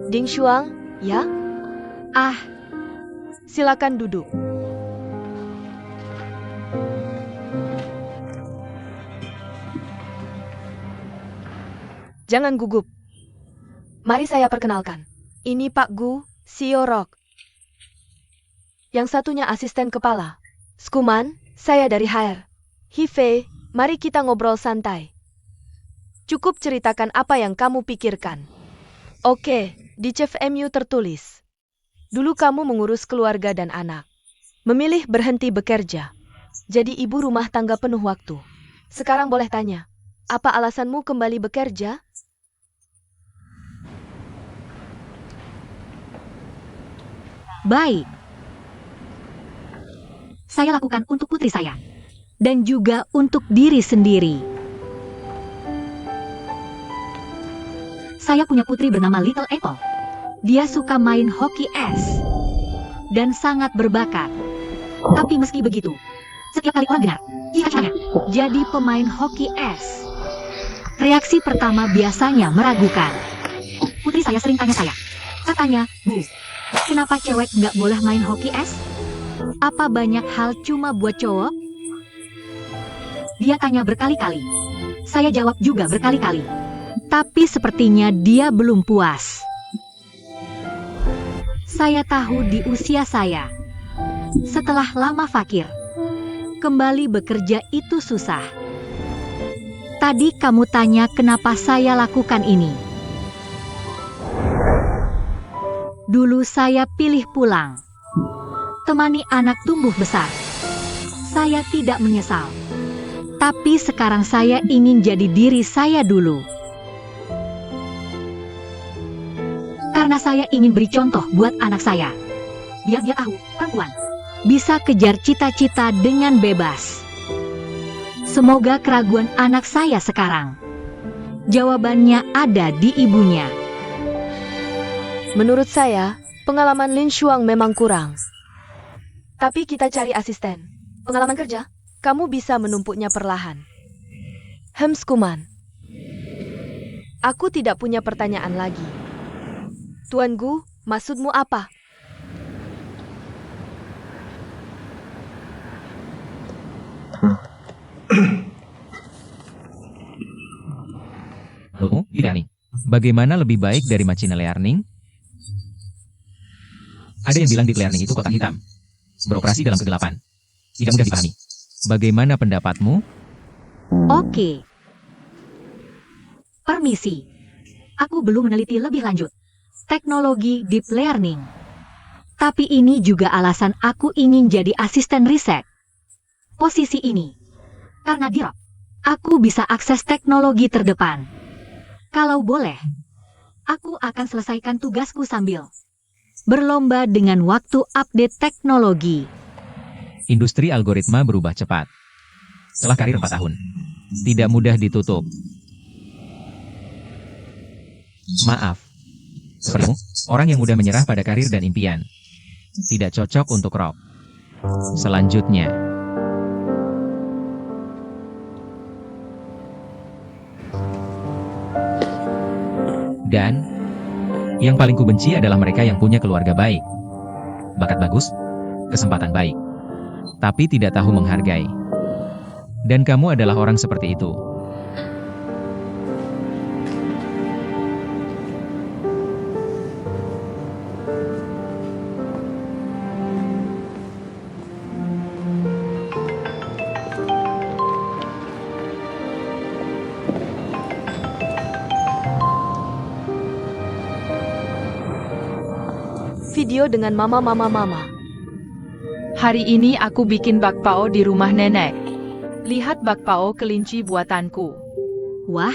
Ding Shuang, ya? Ah, Silakan duduk. Jangan gugup. Mari saya perkenalkan. Ini Pak Gu, CEO Rock. Yang satunya asisten kepala. Skuman, saya dari HR. Hifei, mari kita ngobrol santai. Cukup ceritakan apa yang kamu pikirkan. Oke, di Chef MU tertulis. Dulu kamu mengurus keluarga dan anak. Memilih berhenti bekerja. Jadi ibu rumah tangga penuh waktu. Sekarang boleh tanya, apa alasanmu kembali bekerja? baik. Saya lakukan untuk putri saya. Dan juga untuk diri sendiri. Saya punya putri bernama Little Apple. Dia suka main hoki es. Dan sangat berbakat. Tapi meski begitu, setiap kali orang dengar, cita-citanya jadi pemain hoki es. Reaksi pertama biasanya meragukan. Putri saya sering tanya saya. Katanya, Bu, kenapa cewek nggak boleh main hoki es? Apa banyak hal cuma buat cowok? Dia tanya berkali-kali. Saya jawab juga berkali-kali. Tapi sepertinya dia belum puas. Saya tahu di usia saya, setelah lama fakir, kembali bekerja itu susah. Tadi kamu tanya kenapa saya lakukan ini. Dulu saya pilih pulang. Temani anak tumbuh besar. Saya tidak menyesal. Tapi sekarang saya ingin jadi diri saya dulu. Karena saya ingin beri contoh buat anak saya. Biar dia tahu, perempuan bisa kejar cita-cita dengan bebas. Semoga keraguan anak saya sekarang, jawabannya ada di ibunya. Menurut saya, pengalaman Lin Shuang memang kurang. Tapi kita cari asisten. Pengalaman kerja, kamu bisa menumpuknya perlahan. Skuman. Aku tidak punya pertanyaan lagi. Tuan Gu, maksudmu apa? Loh, Learning. Bagaimana lebih baik dari machine learning? Ada yang bilang deep learning itu kotak hitam, beroperasi dalam kegelapan. Tidak mudah dipahami. Bagaimana pendapatmu? Oke. Permisi. Aku belum meneliti lebih lanjut teknologi deep learning. Tapi ini juga alasan aku ingin jadi asisten riset. Posisi ini. Karena di Rock, aku bisa akses teknologi terdepan. Kalau boleh, aku akan selesaikan tugasku sambil berlomba dengan waktu update teknologi. Industri algoritma berubah cepat. Setelah karir 4 tahun. Tidak mudah ditutup. Maaf. Sepertimu, orang yang mudah menyerah pada karir dan impian. Tidak cocok untuk Rock. Selanjutnya. Dan, yang paling kubenci adalah mereka yang punya keluarga baik. Bakat bagus, kesempatan baik. Tapi tidak tahu menghargai. Dan kamu adalah orang seperti itu. Video dengan mama. Hari ini aku bikin bakpao di rumah nenek. Lihat bakpao kelinci buatanku. Wah,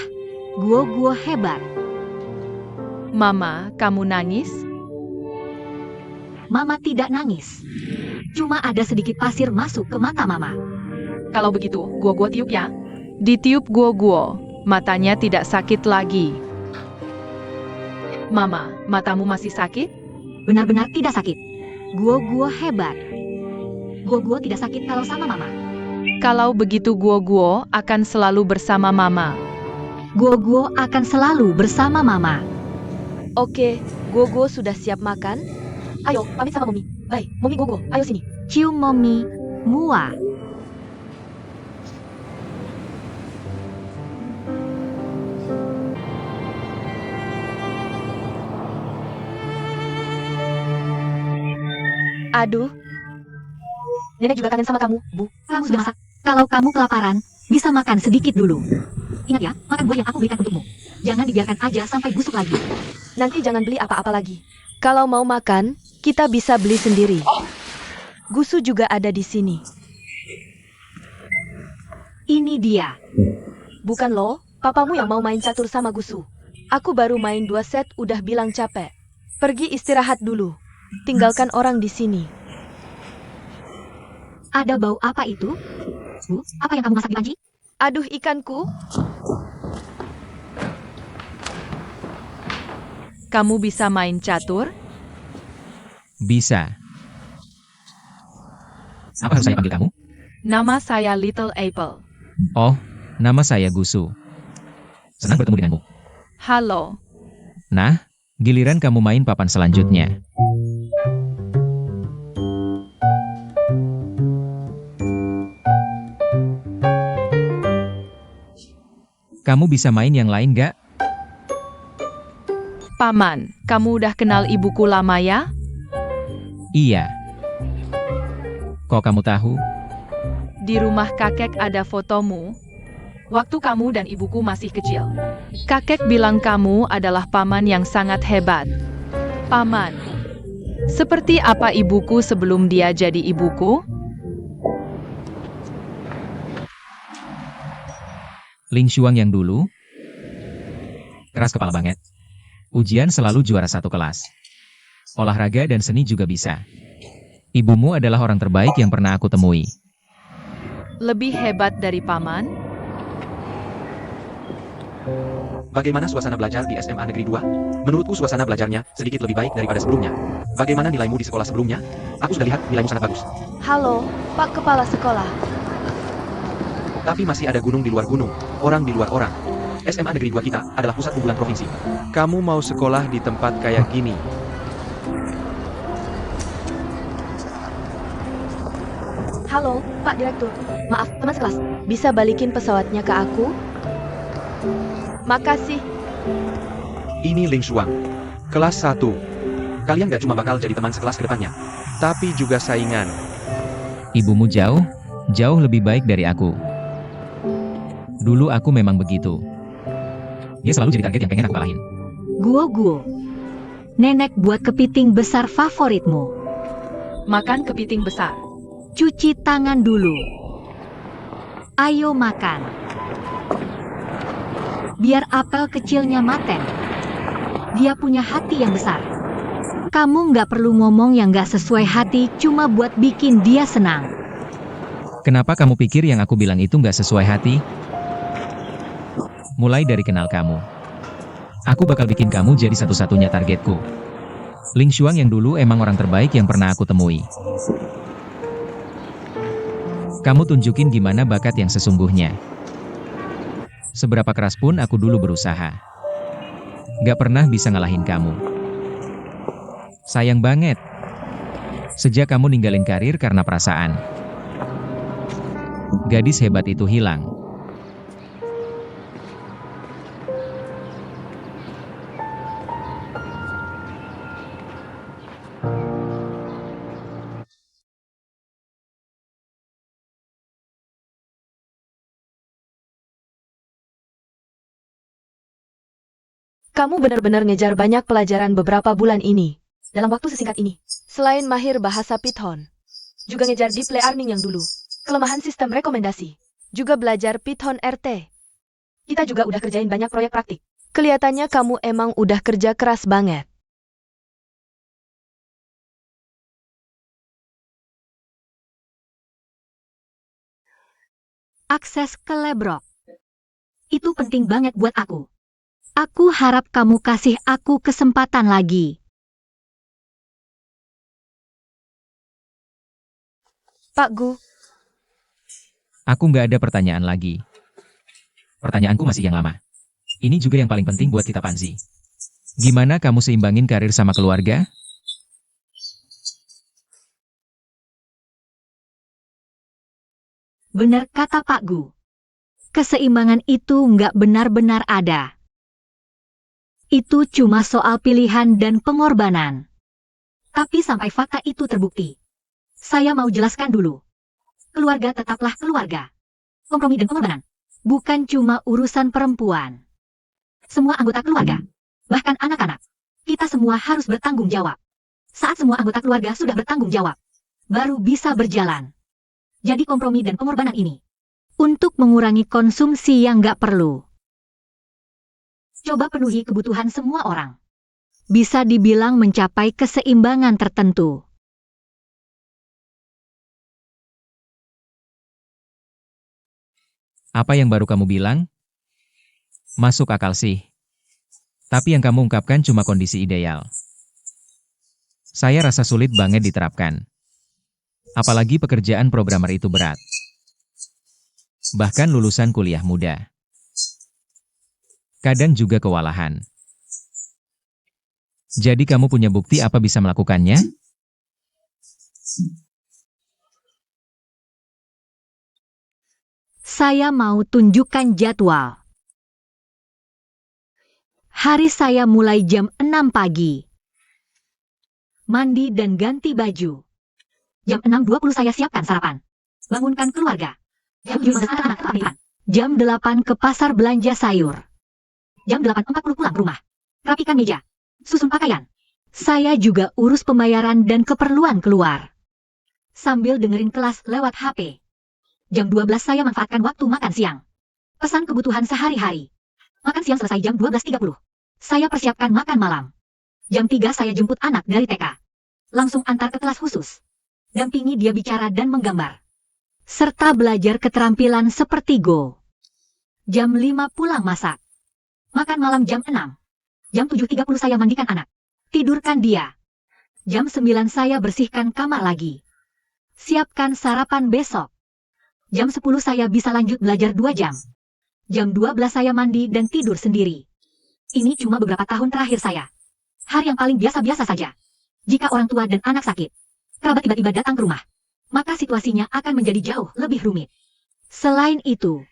Guo hebat. Mama, kamu nangis? Mama tidak nangis. Cuma ada sedikit pasir masuk ke mata Mama. Kalau begitu, Guo tiup ya. Ditiup Guo. Matanya tidak sakit lagi. Mama, matamu masih sakit? Benar-benar tidak sakit. Guo hebat. Guo tidak sakit kalau sama Mama. Kalau begitu Guo akan selalu bersama Mama. Guo akan selalu bersama Mama. Oke, Gogo sudah siap makan? Ayo, pamit sama Momi. Bye, Momi Gogo, ayo sini. Cium Momi, Mua. Aduh. Nenek juga kangen sama kamu, Bu. Kamu sudah masak. Kalau kamu kelaparan, bisa makan sedikit dulu. Ingat ya, makan buah yang aku berikan untukmu. Jangan dibiarkan aja sampai busuk lagi. Nanti jangan beli apa-apa lagi. Kalau mau makan, kita bisa beli sendiri. Gusu juga ada di sini. Ini dia. Bukan lo, papamu yang mau main catur sama Gusu. Aku baru main 2 set udah bilang capek. Pergi istirahat dulu. Tinggalkan orang di sini. Ada bau apa itu? Bu, apa yang kamu masak di panci? Aduh ikanku. Kamu bisa main catur? Bisa. Apa harus saya panggil kamu? Nama saya Little Apple. Oh, nama saya Gusu. Senang bertemu denganmu. Halo. Nah, giliran kamu main papan selanjutnya. Kamu bisa main yang lain gak? Paman, kamu udah kenal ibuku lama ya? Iya. Kok kamu tahu? Di rumah kakek ada fotomu. Waktu kamu dan ibuku masih kecil. Kakek bilang kamu adalah paman yang sangat hebat. Paman, seperti apa ibuku sebelum dia jadi ibuku? Ling Xuang yang dulu? Keras kepala banget. Ujian selalu juara 1 kelas. Olahraga dan seni juga bisa. Ibumu adalah orang terbaik yang pernah aku temui. Lebih hebat dari paman? Bagaimana suasana belajar di SMA Negeri 2? Menurutku suasana belajarnya sedikit lebih baik daripada sebelumnya. Bagaimana nilaimu di sekolah sebelumnya? Aku sudah lihat nilaimu sangat bagus. Halo, Pak Kepala Sekolah. Tapi masih ada gunung di luar gunung, orang di luar orang. SMA Negeri 2 kita adalah pusat unggulan provinsi. Kamu mau sekolah di tempat kayak gini? Halo, Pak Direktur. Maaf, teman sekelas. Bisa balikin pesawatnya ke aku? Makasih. Ini Ling Xuang. Kelas 1. Kalian gak cuma bakal jadi teman sekelas ke depannya, tapi juga saingan. Ibumu jauh lebih baik dari aku. Dulu aku memang begitu. Dia selalu jadi target yang pengen aku kalahin. Guo. Nenek buat kepiting besar favoritmu. Makan kepiting besar. Cuci tangan dulu. Ayo makan. Biar apel kecilnya maten. Dia punya hati yang besar. Kamu nggak perlu ngomong yang nggak sesuai hati cuma buat bikin dia senang. Kenapa kamu pikir yang aku bilang itu nggak sesuai hati? Mulai dari kenal kamu. Aku bakal bikin kamu jadi satu-satunya targetku. Ling Xuang yang dulu emang orang terbaik yang pernah aku temui. Kamu tunjukin gimana bakat yang sesungguhnya. Seberapa keras pun aku dulu berusaha. Gak pernah bisa ngalahin kamu. Sayang banget. Sejak kamu ninggalin karir karena perasaan. Gadis hebat itu hilang. Kamu benar-benar ngejar banyak pelajaran beberapa bulan ini. Dalam waktu sesingkat ini. Selain mahir bahasa Python. Juga ngejar deep learning yang dulu. Kelemahan sistem rekomendasi. Juga belajar Python RT. Kita juga udah kerjain banyak proyek praktik. Kelihatannya kamu emang udah kerja keras banget. Akses ke Lebrok. Itu penting banget buat aku. Aku harap kamu kasih aku kesempatan lagi. Pak Gu, Aku nggak ada pertanyaan lagi. Pertanyaanku masih yang lama. Ini juga yang paling penting buat kita Panzi. Gimana kamu seimbangin karir sama keluarga? Benar kata Pak Gu. Keseimbangan itu nggak benar-benar ada. Itu cuma soal pilihan dan pengorbanan. Tapi sampai fakta itu terbukti, saya mau jelaskan dulu. Keluarga tetaplah keluarga. Kompromi dan pengorbanan bukan cuma urusan perempuan. Semua anggota keluarga, bahkan anak-anak, kita semua harus bertanggung jawab. Saat semua anggota keluarga sudah bertanggung jawab, baru bisa berjalan. Jadi kompromi dan pengorbanan ini untuk mengurangi konsumsi yang nggak perlu. Coba penuhi kebutuhan semua orang. Bisa dibilang mencapai keseimbangan tertentu. Apa yang baru kamu bilang? Masuk akal sih. Tapi yang kamu ungkapkan cuma kondisi ideal. Saya rasa sulit banget diterapkan. Apalagi pekerjaan programmer itu berat. Bahkan lulusan kuliah muda. Kadang juga kewalahan. Jadi kamu punya bukti apa bisa melakukannya? Saya mau tunjukkan jadwal. Hari saya mulai jam 6 pagi. Mandi dan ganti baju. Jam 6.20 saya siapkan sarapan. Bangunkan keluarga. Jam 7 menghantar anak ke panggilan. Jam 8 ke pasar belanja sayur. Jam 8.40 pulang rumah. Rapikan meja. Susun pakaian. Saya juga urus pembayaran dan keperluan keluar. Sambil dengerin kelas lewat HP. Jam 12 saya manfaatkan waktu makan siang. Pesan kebutuhan sehari-hari. Makan siang selesai jam 12.30. Saya persiapkan makan malam. Jam 3 saya jemput anak dari TK. Langsung antar ke kelas khusus. Dampingi dia bicara dan menggambar. Serta belajar keterampilan seperti Go. Jam 5 pulang masak. Makan malam jam 6. Jam 7.30 saya mandikan anak. Tidurkan dia. Jam 9 saya bersihkan kamar lagi. Siapkan sarapan besok. Jam 10 saya bisa lanjut belajar 2 jam. Jam 12 saya mandi dan tidur sendiri. Ini cuma beberapa tahun terakhir saya. Hari yang paling biasa-biasa saja. Jika orang tua dan anak sakit, kerabat tiba-tiba datang ke rumah, maka situasinya akan menjadi jauh lebih rumit. Selain itu,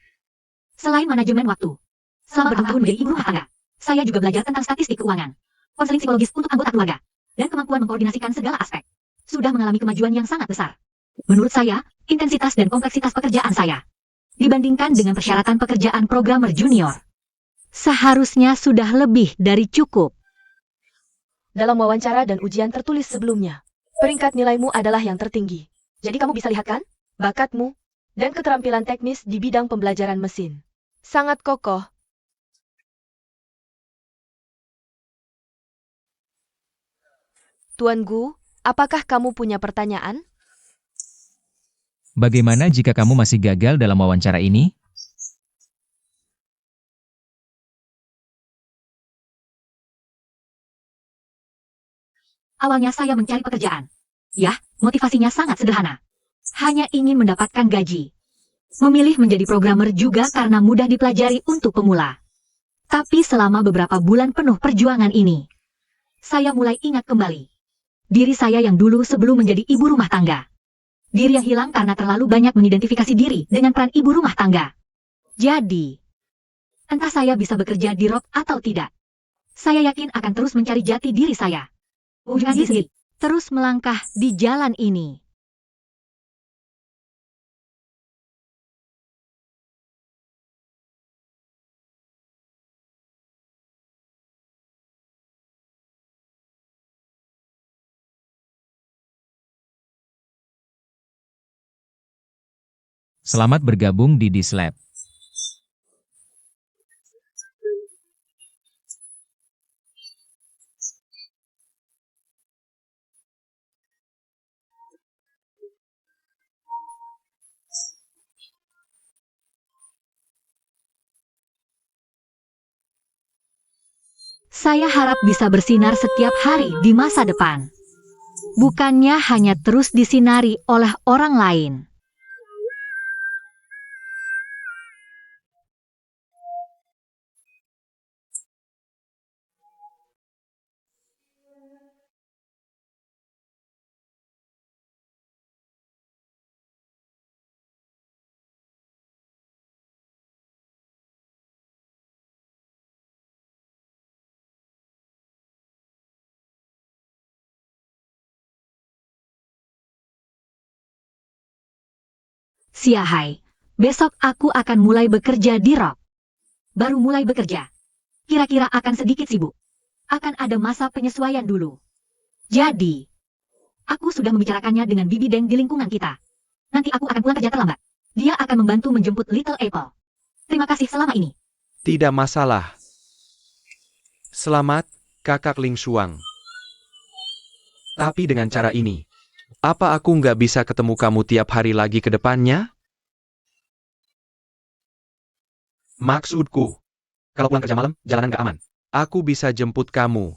selain manajemen waktu, selama bertahun-tahun menjadi ibu rumah tangga, saya juga belajar tentang statistik keuangan, konseling psikologis untuk anggota keluarga, dan kemampuan mengkoordinasikan segala aspek. Sudah mengalami kemajuan yang sangat besar. Menurut saya, intensitas dan kompleksitas pekerjaan saya, dibandingkan dengan persyaratan pekerjaan programmer junior, seharusnya sudah lebih dari cukup. Dalam wawancara dan ujian tertulis sebelumnya, peringkat nilaimu adalah yang tertinggi. Jadi kamu bisa lihat kan? Bakatmu dan keterampilan teknis di bidang pembelajaran mesin. Sangat kokoh. Tuan Gu, apakah kamu punya pertanyaan? Bagaimana jika kamu masih gagal dalam wawancara ini? Awalnya saya mencari pekerjaan. Ya, motivasinya sangat sederhana. Hanya ingin mendapatkan gaji. Memilih menjadi programmer juga karena mudah dipelajari untuk pemula. Tapi selama beberapa bulan penuh perjuangan ini, saya mulai ingat kembali diri saya yang dulu sebelum menjadi ibu rumah tangga. Diri yang hilang karena terlalu banyak mengidentifikasi diri dengan peran ibu rumah tangga. Jadi, entah saya bisa bekerja di rock atau tidak, saya yakin akan terus mencari jati diri saya. Dengan diri sendiri, terus melangkah di jalan ini. Selamat bergabung di Dislab. Saya harap bisa bersinar setiap hari di masa depan. Bukannya hanya terus disinari oleh orang lain. Siahai, besok aku akan mulai bekerja di Rock. Baru mulai bekerja. Kira-kira akan sedikit sibuk. Akan ada masa penyesuaian dulu. Jadi, aku sudah membicarakannya dengan Bibi Deng di lingkungan kita. Nanti aku akan pulang kerja terlambat. Dia akan membantu menjemput Little Apple. Terima kasih selama ini. Tidak masalah. Selamat, Kakak Ling Shuang. Tapi dengan cara ini, apa aku nggak bisa ketemu kamu tiap hari lagi ke depannya? Maksudku, kalau pulang kerja malam, jalanan nggak aman. Aku bisa jemput kamu.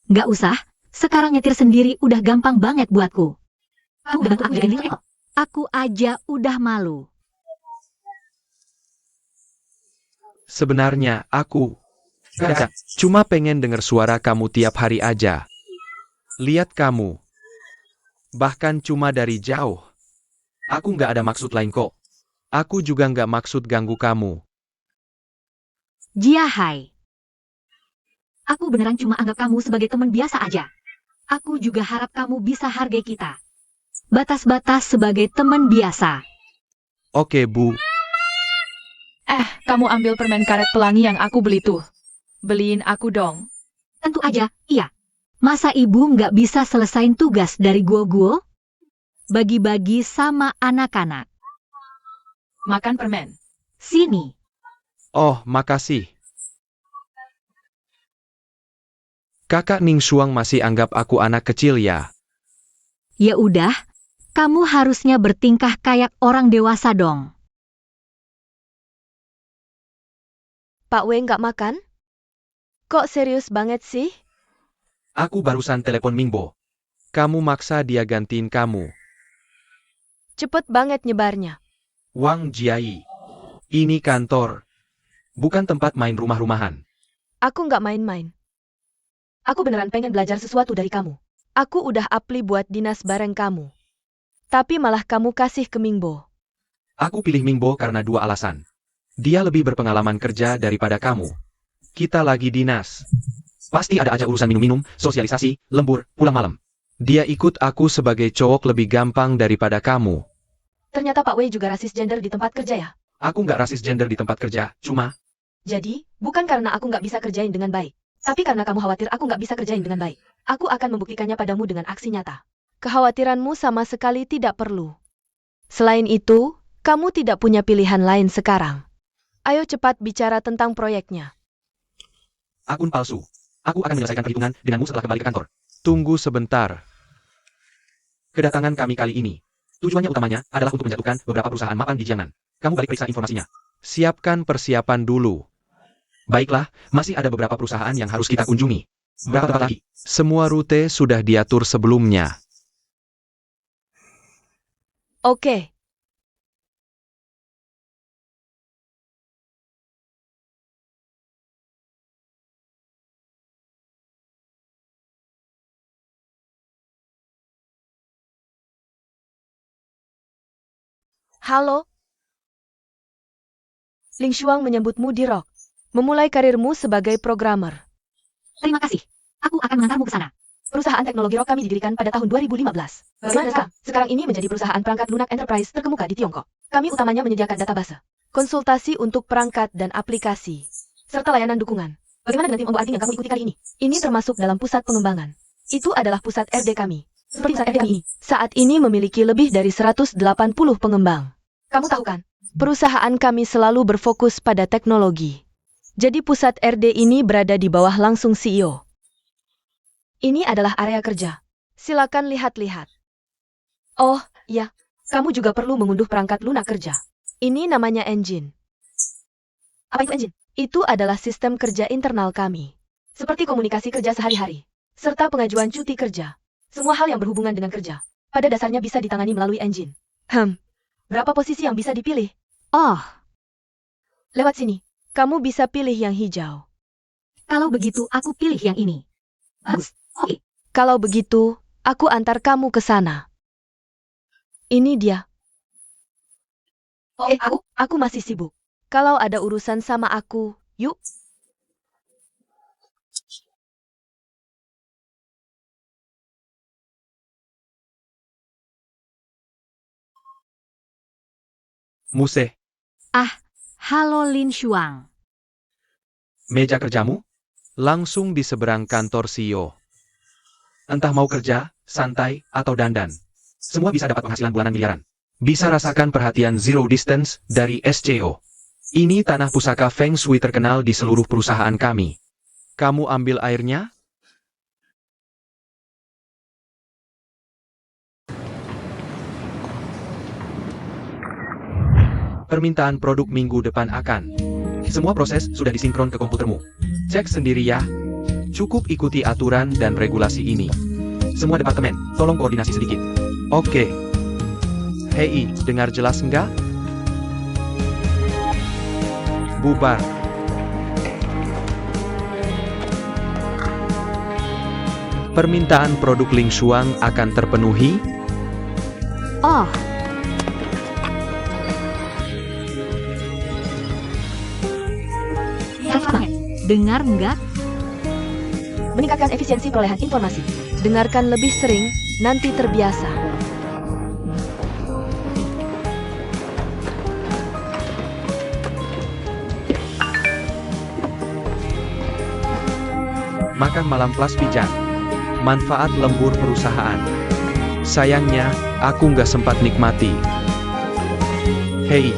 Nggak usah, sekarang nyetir sendiri udah gampang banget buatku. Kamu udah bantu aku jagain Little Apple. Aku aja udah malu. Sebenarnya aku cuma pengen dengar suara kamu tiap hari aja. Lihat kamu. Bahkan cuma dari jauh. Aku nggak ada maksud lain kok. Aku juga nggak maksud ganggu kamu. Jiahai. Aku beneran cuma anggap kamu sebagai teman biasa aja. Aku juga harap kamu bisa hargai kita. Batas-batas sebagai teman biasa. Oke, Bu. Kamu ambil permen karet pelangi yang aku beli tuh. Beliin aku dong. Tentu aja, iya. Masa ibu nggak bisa selesain tugas dari guo-guo? Bagi-bagi sama anak-anak. Makan permen. Sini. Oh, makasih. Kakak Ning Shuang masih anggap aku anak kecil ya? Ya udah, kamu harusnya bertingkah kayak orang dewasa dong. Pak Wei nggak makan? Kok serius banget sih? Aku barusan telepon Mingbo. Kamu maksa dia gantiin kamu. Cepet banget nyebarnya. Wang Jiai. Ini kantor. Bukan tempat main rumah-rumahan. Aku nggak main-main. Aku beneran pengen belajar sesuatu dari kamu. Aku udah apply buat dinas bareng kamu. Tapi malah kamu kasih ke Mingbo. Aku pilih Mingbo karena dua alasan. Dia lebih berpengalaman kerja daripada kamu. Kita lagi dinas. Pasti ada aja urusan minum-minum, sosialisasi, lembur, pulang malam. Dia ikut aku sebagai cowok lebih gampang daripada kamu. Ternyata Pak Wei juga rasis gender di tempat kerja ya? Aku nggak rasis gender di tempat kerja, cuma... Jadi, bukan karena aku nggak bisa kerjain dengan baik. Tapi karena kamu khawatir aku nggak bisa kerjain dengan baik. Aku akan membuktikannya padamu dengan aksi nyata. Kekhawatiranmu sama sekali tidak perlu. Selain itu, kamu tidak punya pilihan lain sekarang. Ayo cepat bicara tentang proyeknya. Akun palsu. Aku akan menyelesaikan perhitungan denganmu setelah kembali ke kantor. Tunggu sebentar. Kedatangan kami kali ini. Tujuannya utamanya adalah untuk menjatuhkan beberapa perusahaan mapan di Jiangnan. Kamu balik periksa informasinya. Siapkan persiapan dulu. Baiklah, masih ada beberapa perusahaan yang harus kita kunjungi. Berapa tempat lagi? Semua rute sudah diatur sebelumnya. Oke. Halo. Ling Shuang menyebutmu di Rock. Memulai karirmu sebagai programmer. Terima kasih. Aku akan mengantarmu ke sana. Perusahaan teknologi Rock kami didirikan pada tahun 2015. Bagaimana sekarang? Sekarang ini menjadi perusahaan perangkat lunak enterprise terkemuka di Tiongkok. Kami utamanya menyediakan database, konsultasi untuk perangkat dan aplikasi, serta layanan dukungan. Bagaimana dengan tim onboarding yang kamu ikuti kali ini? Ini termasuk dalam pusat pengembangan. Itu adalah pusat RD kami. Seperti pusat RD kami ini, saat ini memiliki lebih dari 180 pengembang. Kamu tahu kan? Perusahaan kami selalu berfokus pada teknologi. Jadi pusat RD ini berada di bawah langsung CEO. Ini adalah area kerja. Silakan lihat-lihat. Oh, ya. Kamu juga perlu mengunduh perangkat lunak kerja. Ini namanya engine. Apa itu engine? Itu adalah sistem kerja internal kami. Seperti komunikasi kerja sehari-hari, serta pengajuan cuti kerja. Semua hal yang berhubungan dengan kerja, pada dasarnya bisa ditangani melalui engine. Berapa posisi yang bisa dipilih? Oh, Lewat sini. Kamu bisa pilih yang hijau. kalau begitu aku pilih yang ini. Bagus. Oke. Kalau begitu, aku antar kamu ke sana. Ini dia. Aku masih sibuk. Kalau ada urusan sama aku, yuk. Muse, Halo Lin Shuang. meja kerjamu? Langsung di seberang kantor CEO. Entah mau kerja, santai, atau dandan. Semua bisa dapat penghasilan bulanan miliaran. Bisa rasakan perhatian zero distance dari SCO. Ini tanah pusaka Feng Shui terkenal di seluruh perusahaan kami. Kamu ambil airnya? Permintaan produk minggu depan akan. Semua proses sudah disinkron ke komputermu. Cek sendiri ya. Cukup ikuti aturan dan regulasi ini. Semua departemen, tolong koordinasi sedikit. Oke. Hei, dengar jelas enggak? Bubar. Permintaan produk Ling Shuang akan terpenuhi. Oh, cakep banget. Dengar nggak? Meningkatkan efisiensi perolehan informasi. Dengarkan lebih sering, nanti terbiasa. Makan malam plus pijan. Manfaat lembur perusahaan. Sayangnya, aku nggak sempat nikmati. Hei.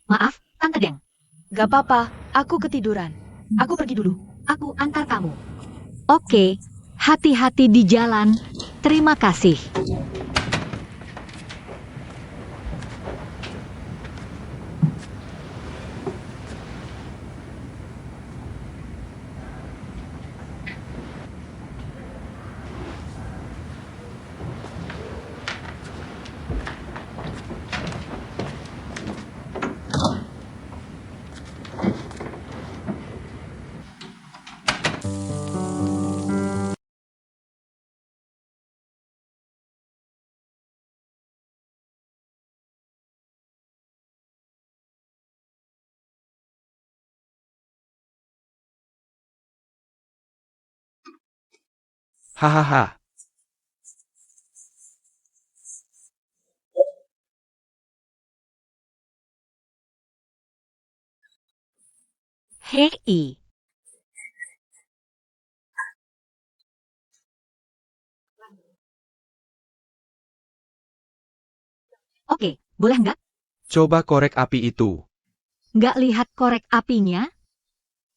Maaf, Tante Deng. Gak apa-apa, aku ketiduran. Aku pergi dulu. Aku antar kamu. Oke, hati-hati di jalan. Terima kasih. Hahaha. Hei. Oke, boleh nggak? Coba korek api itu. Nggak lihat korek apinya?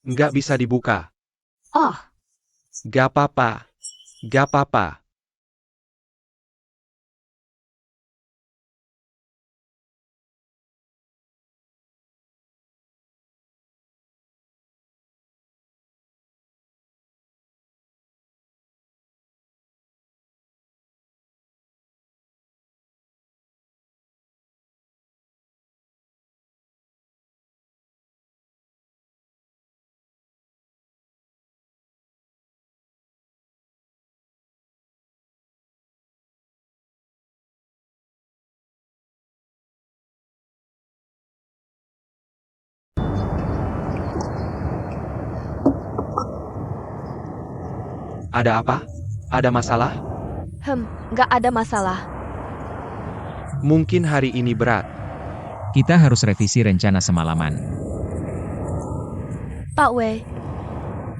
Nggak bisa dibuka. Oh, Gak apa-apa. Gak apa-apa. Ada apa? Ada masalah? Gak ada masalah. Mungkin hari ini berat. Kita harus revisi rencana semalaman. Pak Wei,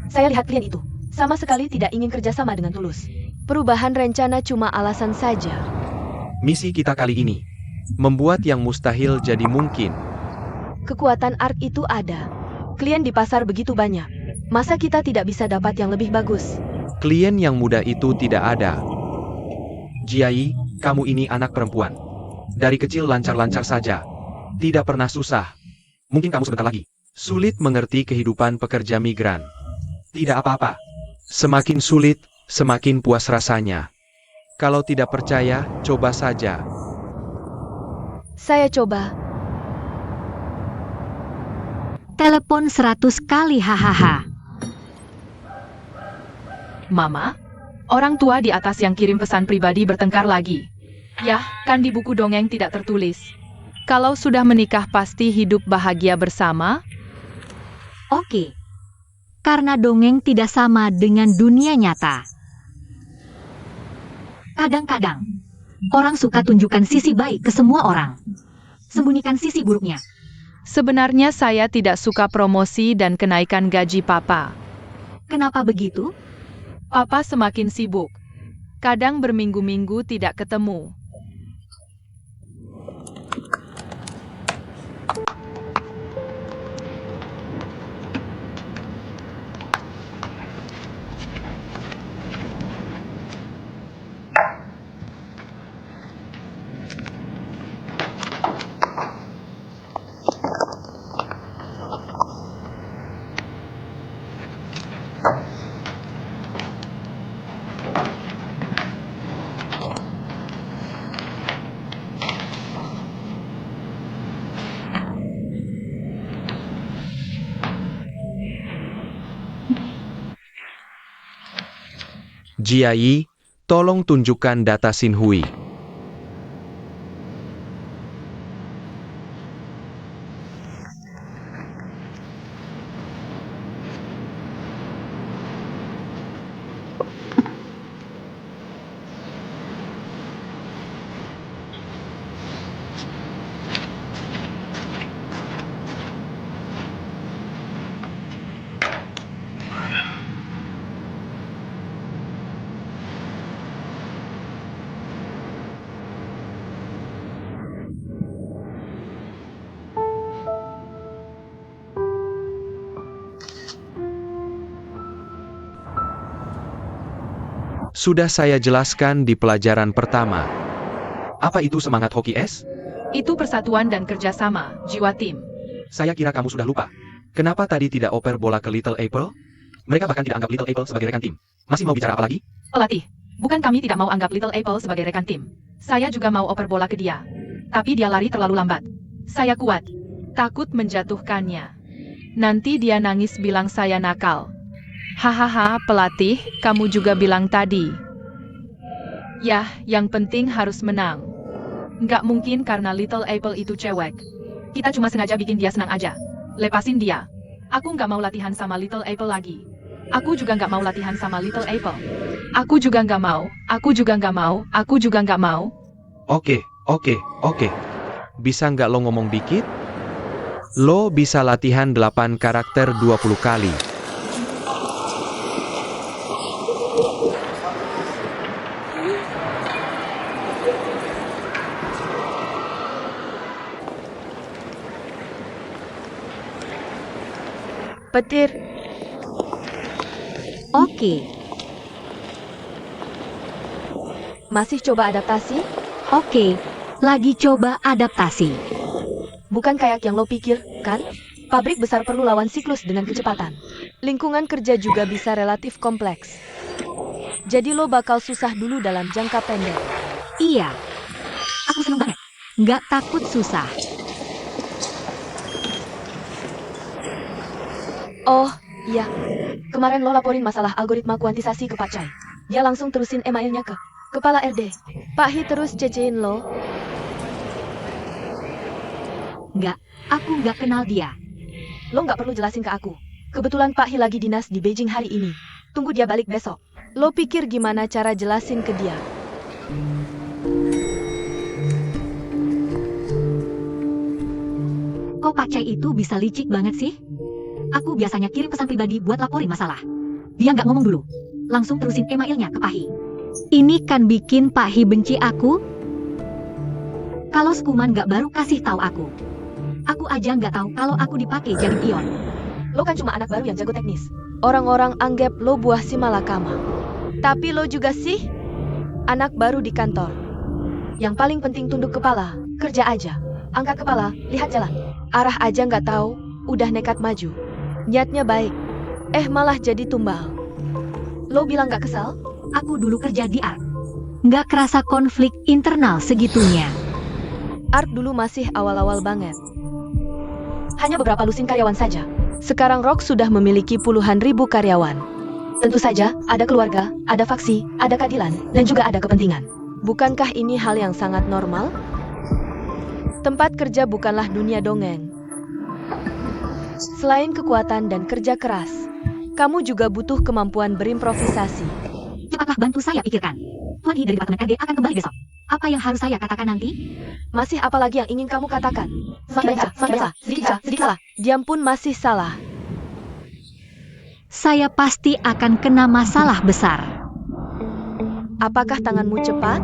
saya lihat klien itu. Sama sekali tidak ingin kerjasama dengan tulus. Perubahan rencana cuma alasan saja. Misi kita kali ini. Membuat yang mustahil jadi mungkin. Kekuatan ARK itu ada. Klien di pasar begitu banyak. Masa kita tidak bisa dapat yang lebih bagus? Klien yang muda itu tidak ada. Jiai, kamu ini anak perempuan. Dari kecil lancar-lancar saja. Tidak pernah susah. Mungkin kamu sebentar lagi sulit mengerti kehidupan pekerja migran. Tidak apa-apa. Semakin sulit, semakin puas rasanya. Kalau tidak percaya, coba saja. Saya coba. telepon 100 kali hahaha. Mama, orang tua di atas yang kirim pesan pribadi bertengkar lagi. Yah, kan di buku dongeng tidak tertulis. Kalau sudah menikah pasti hidup bahagia bersama? Oke. Karena dongeng tidak sama dengan dunia nyata. Kadang-kadang, orang suka tunjukkan sisi baik ke semua orang. Sembunyikan sisi buruknya. Sebenarnya saya tidak suka promosi dan kenaikan gaji Papa. Kenapa begitu? Papa semakin sibuk. Kadang berminggu-minggu tidak ketemu. Jiayi, tolong tunjukkan data Xinhui. Sudah saya jelaskan di pelajaran pertama. Apa itu semangat Hoki S? Itu persatuan dan kerjasama, jiwa tim. Saya kira kamu sudah lupa. Kenapa tadi tidak oper bola ke Little April? Mereka bahkan tidak anggap Little April sebagai rekan tim. Masih mau bicara apa lagi? Pelatih, bukan kami tidak mau anggap Little Apple sebagai rekan tim. Saya juga mau oper bola ke dia. Tapi dia lari terlalu lambat. Saya kuat. Takut menjatuhkannya. Nanti dia nangis bilang saya nakal. Hahaha, pelatih, kamu juga bilang tadi. Yah, yang penting harus menang. Nggak mungkin karena Little Apple itu cewek. Kita cuma sengaja bikin dia senang aja. Lepasin dia. Aku nggak mau latihan sama Little Apple lagi. Aku juga nggak mau latihan sama Little Apple. Aku juga nggak mau. Aku juga nggak mau. Aku juga nggak mau. Oke. Bisa nggak lo ngomong dikit? Lo bisa latihan 8 karakter 20 kali. Petir, Oke. masih coba adaptasi? Oke. Lagi coba adaptasi. Bukan kayak yang lo pikir, kan? Pabrik besar perlu lawan siklus dengan kecepatan. Lingkungan kerja juga bisa relatif kompleks. Jadi lo bakal susah dulu dalam jangka pendek. Iya. Aku seneng banget. Nggak takut susah. Oh, iya. Kemarin lo laporin masalah algoritma kuantisasi ke Pak Chai. Dia langsung terusin emailnya ke Kepala RD. Pak Hi terus cecein lo. Nggak, aku nggak kenal dia. Lo nggak perlu jelasin ke aku. Kebetulan Pak Hi lagi dinas di Beijing hari ini. Tunggu dia balik besok. Lo pikir gimana cara jelasin ke dia? Kok Pak Chai itu bisa licik banget sih? Aku biasanya kirim pesan pribadi buat laporin masalah. Dia nggak ngomong dulu. Langsung terusin emailnya ke Pak Hi. Ini kan bikin Pak Hi benci aku. Kalau Skuman nggak baru kasih tahu aku. Aku aja nggak tahu kalau aku dipakai jadi pion. Lo kan cuma anak baru yang jago teknis. Orang-orang anggap lo buah si malakama. Tapi lo juga sih anak baru di kantor. Yang paling penting tunduk kepala, kerja aja. Angkat kepala, lihat jalan. Arah aja nggak tahu, udah nekat maju. Niatnya baik. Malah jadi tumbal. Lo bilang nggak kesal? Aku dulu kerja di ARK. Nggak kerasa konflik internal segitunya. ARK dulu masih awal-awal banget. Hanya beberapa lusin karyawan saja. Sekarang Rock sudah memiliki puluhan ribu karyawan. Tentu saja, ada keluarga, ada faksi, ada keadilan, dan juga ada kepentingan. Bukankah ini hal yang sangat normal? Tempat kerja bukanlah dunia dongeng. Selain kekuatan dan kerja keras, kamu juga butuh kemampuan berimprovisasi. Cepatlah bantu saya pikirkan. Tuan He dari Departemen RD akan kembali besok. Apa yang harus saya katakan nanti? Masih apa lagi yang ingin kamu katakan? Sedikit salah. Diam pun masih salah. Saya pasti akan kena masalah besar. Apakah tanganmu cepat?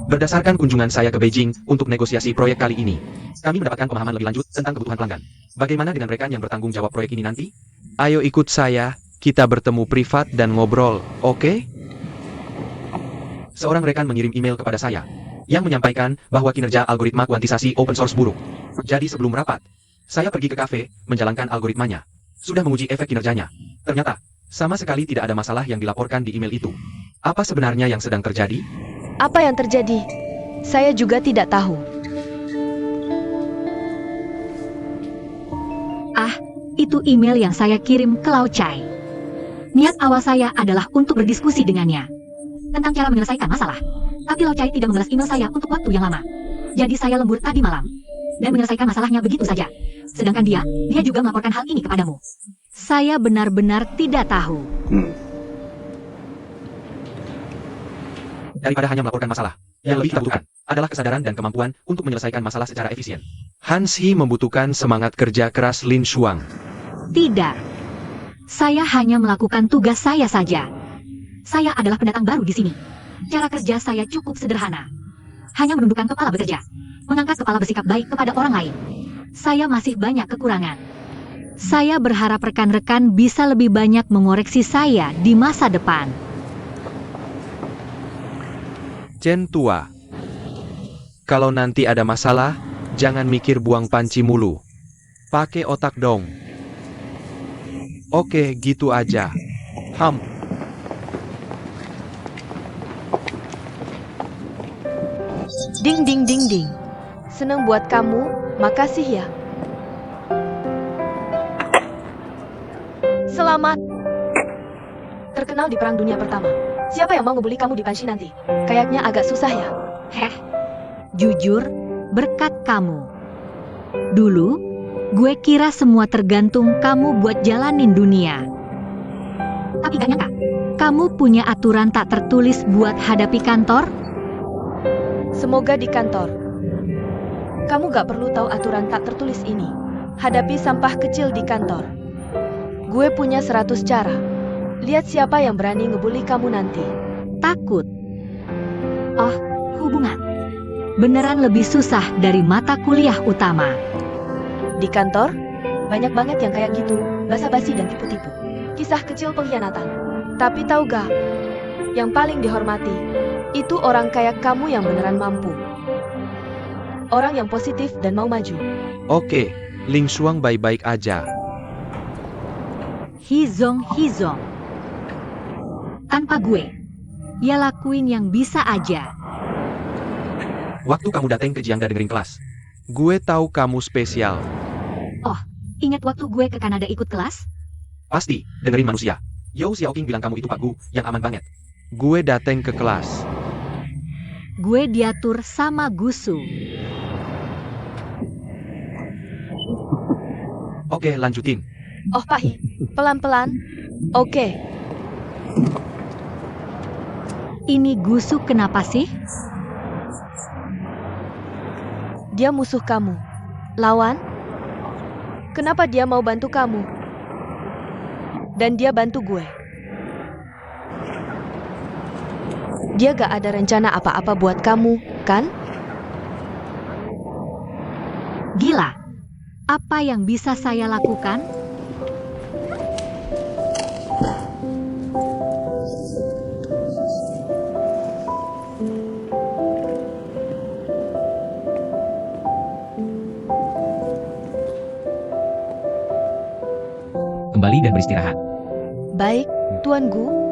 Berdasarkan kunjungan saya ke Beijing untuk negosiasi proyek kali ini, kami mendapatkan pemahaman lebih lanjut tentang kebutuhan pelanggan. Bagaimana dengan rekan yang bertanggung jawab proyek ini nanti? Ayo ikut saya, kita bertemu privat dan ngobrol, oke? Seorang rekan mengirim email kepada saya, yang menyampaikan bahwa kinerja algoritma kuantisasi open source buruk. Jadi sebelum rapat, saya pergi ke kafe, menjalankan algoritmanya. Sudah menguji efek kinerjanya. Ternyata, sama sekali tidak ada masalah yang dilaporkan di email itu. Apa sebenarnya yang sedang terjadi? Apa yang terjadi? Saya juga tidak tahu. Itu email yang saya kirim ke Lau Chai. Niat awal saya adalah untuk berdiskusi dengannya tentang cara menyelesaikan masalah. Tapi Lau Chai tidak membalas email saya untuk waktu yang lama. Jadi saya lembur tadi malam dan menyelesaikan masalahnya begitu saja. Sedangkan dia juga melaporkan hal ini kepadamu. Saya benar-benar tidak tahu. Daripada hanya melaporkan masalah, yang lebih kita butuhkan adalah kesadaran dan kemampuan untuk menyelesaikan masalah secara efisien. Hans He membutuhkan semangat kerja keras Lin Shuang. Tidak. Saya hanya melakukan tugas saya saja. Saya adalah pendatang baru di sini. Cara kerja saya cukup sederhana. Hanya menundukkan kepala bekerja. Mengangkat kepala bersikap baik kepada orang lain. Saya masih banyak kekurangan. Saya berharap rekan-rekan bisa lebih banyak mengoreksi saya di masa depan. Chen tua. Kalau nanti ada masalah, jangan mikir buang panci mulu. Pakai otak dong. Oke, gitu aja. Ding ding ding ding. Senang buat kamu, makasih ya. Selamat. Terkenal di Perang Dunia Pertama. Siapa yang mau ngebully kamu di Panshi nanti? Kayaknya agak susah ya. Jujur, berkat kamu. Dulu, gue kira semua tergantung kamu buat jalanin dunia. Tapi gak nyangka, kamu punya aturan tak tertulis buat hadapi kantor? Semoga di kantor. Kamu gak perlu tahu aturan tak tertulis ini. Hadapi sampah kecil di kantor. Gue punya 100 cara. Lihat siapa yang berani ngebully kamu nanti. Takut. Oh, hubungan. Beneran lebih susah dari mata kuliah utama. Di kantor, banyak banget yang kayak gitu, basa-basi dan tipu-tipu. Kisah kecil pengkhianatan. Tapi tahu gak, yang paling dihormati, itu orang kayak kamu yang beneran mampu. Orang yang positif dan mau maju. Oke, Ling Shuang baik-baik aja. Hizong. Tanpa gue, ya lakuin yang bisa aja. Waktu kamu datang ke Jiangda dengerin kelas, gue tahu kamu spesial. Oh, ingat waktu gue ke Kanada ikut kelas? Pasti, dengerin manusia. Yo Xiaoqing bilang kamu itu Pak Gu, yang aman banget. Gue datang ke kelas. Gue diatur sama Gusu. Oke, lanjutin. Oh Pahi, pelan-pelan. Oke. Ini Gusu kenapa sih? Dia musuh kamu. Lawan? Kenapa dia mau bantu kamu? Dan dia bantu gue. Dia gak ada rencana apa-apa buat kamu, kan? Gila. Apa yang bisa saya lakukan? beristirahat. Baik, Tuan Gu.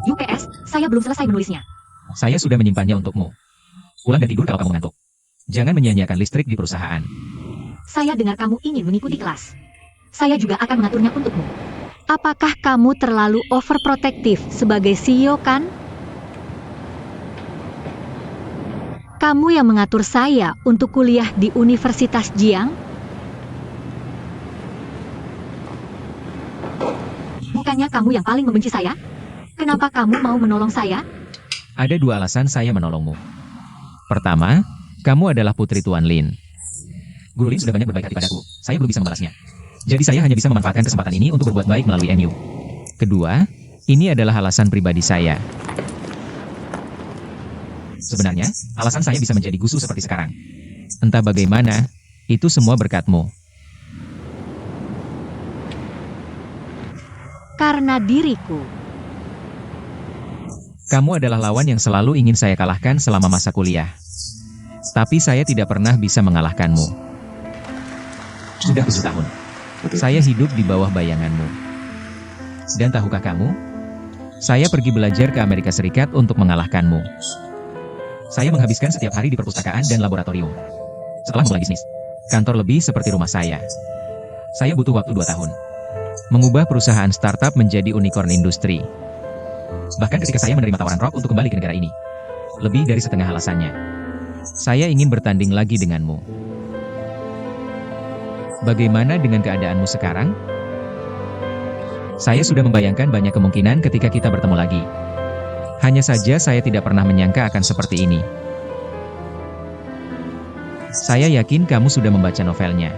UPS, saya belum selesai menulisnya. Saya sudah menyimpannya untukmu. Pulang dan tidur kalau kamu ngantuk. Jangan menyia-nyiakan listrik di perusahaan. Saya dengar kamu ingin mengikuti kelas. Saya juga akan mengaturnya untukmu. Apakah kamu terlalu overprotective sebagai CEO kan? Kamu yang mengatur saya untuk kuliah di Universitas Jiang? Bukannya kamu yang paling membenci saya? Kenapa kamu mau menolong saya? Ada dua alasan saya menolongmu. Pertama, kamu adalah putri Tuan Lin. Guru Lin sudah banyak berbaik hati padaku. Saya belum bisa membalasnya. Jadi saya hanya bisa memanfaatkan kesempatan ini untuk berbuat baik melalui MU. Kedua, ini adalah alasan pribadi saya. Sebenarnya, alasan saya bisa menjadi gusu seperti sekarang. Entah bagaimana, itu semua berkatmu. Karena diriku. Kamu adalah lawan yang selalu ingin saya kalahkan selama masa kuliah. Tapi saya tidak pernah bisa mengalahkanmu. Sudah 7 tahun. Saya hidup di bawah bayanganmu. Dan tahukah kamu? Saya pergi belajar ke Amerika Serikat untuk mengalahkanmu. Saya menghabiskan setiap hari di perpustakaan dan laboratorium. Setelah memulai bisnis, kantor lebih seperti rumah saya. Saya butuh waktu 2 tahun. Mengubah perusahaan startup menjadi unicorn industri. Bahkan ketika saya menerima tawaran Rock untuk kembali ke negara ini. Lebih dari setengah alasannya. Saya ingin bertanding lagi denganmu. Bagaimana dengan keadaanmu sekarang? Saya sudah membayangkan banyak kemungkinan ketika kita bertemu lagi. Hanya saja saya tidak pernah menyangka akan seperti ini. Saya yakin kamu sudah membaca novelnya.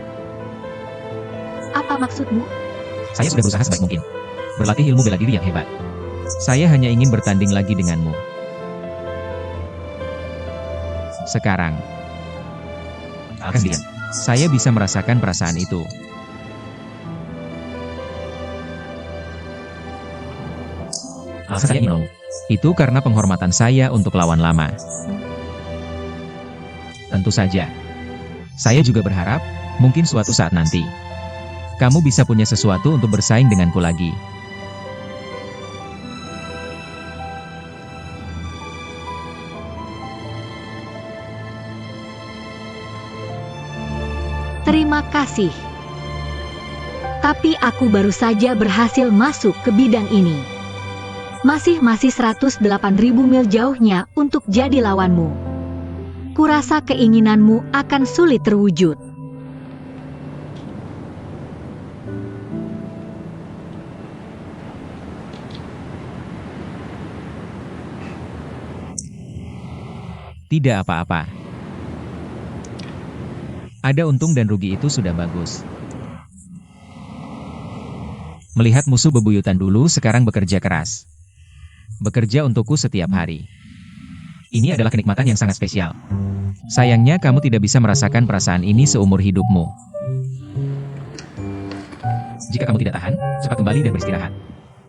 Apa maksudmu? Saya sudah berusaha sebaik mungkin. Berlatih ilmu bela diri yang hebat. Saya hanya ingin bertanding lagi denganmu. Sekarang. Akan sendirian. Saya bisa merasakan perasaan itu. Alasan saya ingin menolongmu. Itu karena penghormatan saya untuk lawan lama. Tentu saja. Saya juga berharap, mungkin suatu saat nanti, kamu bisa punya sesuatu untuk bersaing denganku lagi. Terima kasih. Tapi aku baru saja berhasil masuk ke bidang ini. Masih 108.000 mil jauhnya untuk jadi lawanmu. Kurasa keinginanmu akan sulit terwujud. Tidak apa-apa. Ada untung dan rugi itu sudah bagus. Melihat musuh bebuyutan dulu sekarang bekerja keras. Bekerja untukku setiap hari. Ini adalah kenikmatan yang sangat spesial. Sayangnya kamu tidak bisa merasakan perasaan ini seumur hidupmu. Jika kamu tidak tahan, cepat kembali dan beristirahat.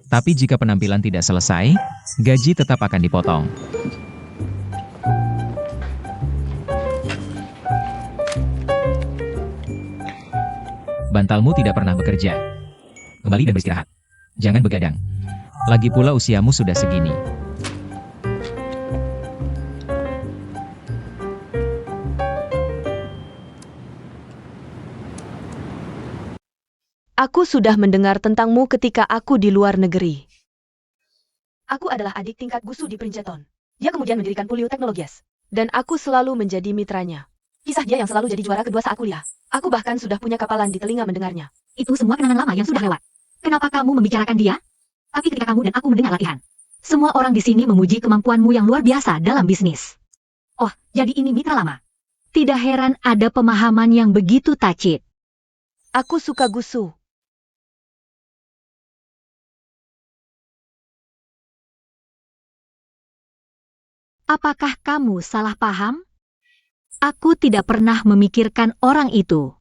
Tapi jika penampilan tidak selesai, gaji tetap akan dipotong. Bantalmu tidak pernah bekerja. Kembali dan beristirahat. Jangan begadang. Lagi pula usiamu sudah segini. Aku sudah mendengar tentangmu ketika aku di luar negeri. Aku adalah adik tingkat Gusu di Princeton. Dia kemudian mendirikan Pulio Technologies. Dan aku selalu menjadi mitranya. Kisah dia yang selalu jadi juara kedua saat kuliah. Aku bahkan sudah punya kapalan di telinga mendengarnya. Itu semua kenangan lama yang sudah lewat. Kenapa kamu membicarakan dia? Tapi ketika kamu dan aku mendengar latihan, semua orang di sini memuji kemampuanmu yang luar biasa dalam bisnis. Oh, jadi ini mitra lama. Tidak heran ada pemahaman yang begitu tacit. Aku suka Gusu. Apakah kamu salah paham? Aku tidak pernah memikirkan orang itu.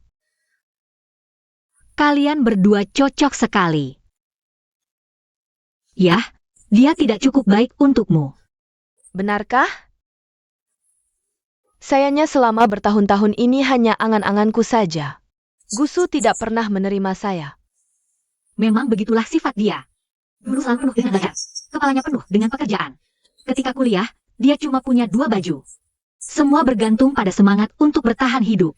Kalian berdua cocok sekali. Yah, dia tidak cukup baik untukmu. Benarkah? Sayangnya selama bertahun-tahun ini hanya angan-anganku saja. Gusu tidak pernah menerima saya. Memang begitulah sifat dia. Dulu selalu penuh dengan belajar. Kepalanya penuh dengan pekerjaan. Ketika kuliah, dia cuma punya 2 baju. Semua bergantung pada semangat untuk bertahan hidup.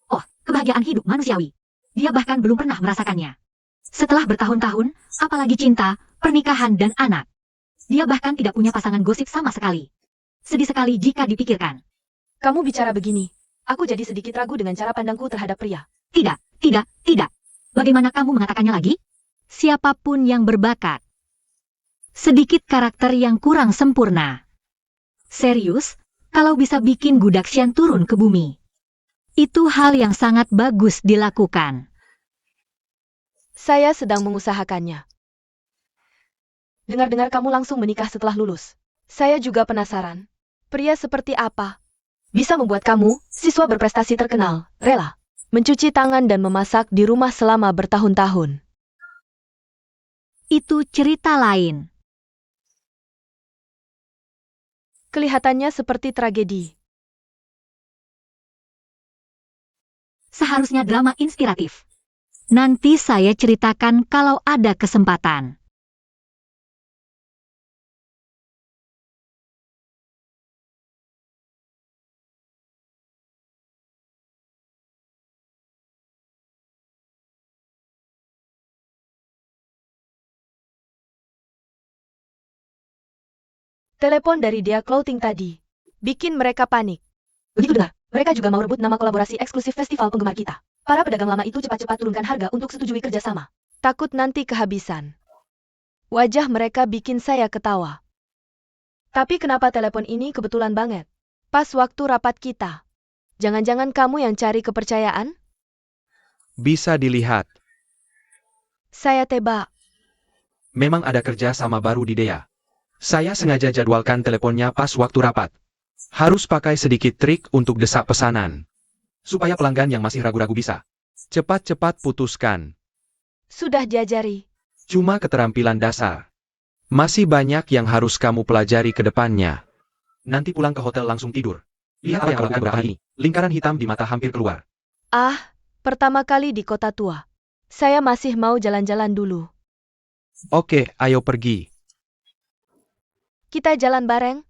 Oh, kebahagiaan hidup manusiawi. Dia bahkan belum pernah merasakannya. Setelah bertahun-tahun, apalagi cinta, pernikahan dan anak. Dia bahkan tidak punya pasangan gosip sama sekali. Sedih sekali jika dipikirkan. Kamu bicara begini. Aku jadi sedikit ragu dengan cara pandangku terhadap pria. Tidak, tidak, tidak. Bagaimana kamu mengatakannya lagi? Siapapun yang berbakat. Sedikit karakter yang kurang sempurna. Serius, kalau bisa bikin Gudakshan turun ke bumi. Itu hal yang sangat bagus dilakukan. Saya sedang mengusahakannya. Dengar-dengar kamu langsung menikah setelah lulus. Saya juga penasaran. Pria seperti apa bisa membuat kamu, siswa berprestasi terkenal, rela mencuci tangan dan memasak di rumah selama bertahun-tahun? Itu cerita lain. Kelihatannya seperti tragedi. Seharusnya drama inspiratif. Nanti saya ceritakan kalau ada kesempatan. Telepon dari dia clothing tadi bikin mereka panik. Begitu dengar, mereka juga mau rebut nama kolaborasi eksklusif festival penggemar kita. Para pedagang lama itu cepat-cepat turunkan harga untuk setujui kerjasama. Takut nanti kehabisan. Wajah mereka bikin saya ketawa. Tapi kenapa telepon ini kebetulan banget? Pas waktu rapat kita. Jangan-jangan kamu yang cari kepercayaan? Bisa dilihat. Saya tebak. Memang ada kerja sama baru di Dea. Saya sengaja jadwalkan teleponnya pas waktu rapat. Harus pakai sedikit trik untuk desak pesanan. Supaya pelanggan yang masih ragu-ragu bisa cepat-cepat putuskan. Sudah diajari. Cuma keterampilan dasar. Masih banyak yang harus kamu pelajari ke depannya. Nanti pulang ke hotel langsung tidur. Lihat apa yang aku lakukan beberapa hari ini. Lingkaran hitam di mata hampir keluar. Ah, pertama kali di kota tua. Saya masih mau jalan-jalan dulu. Oke, ayo pergi. Kita jalan bareng?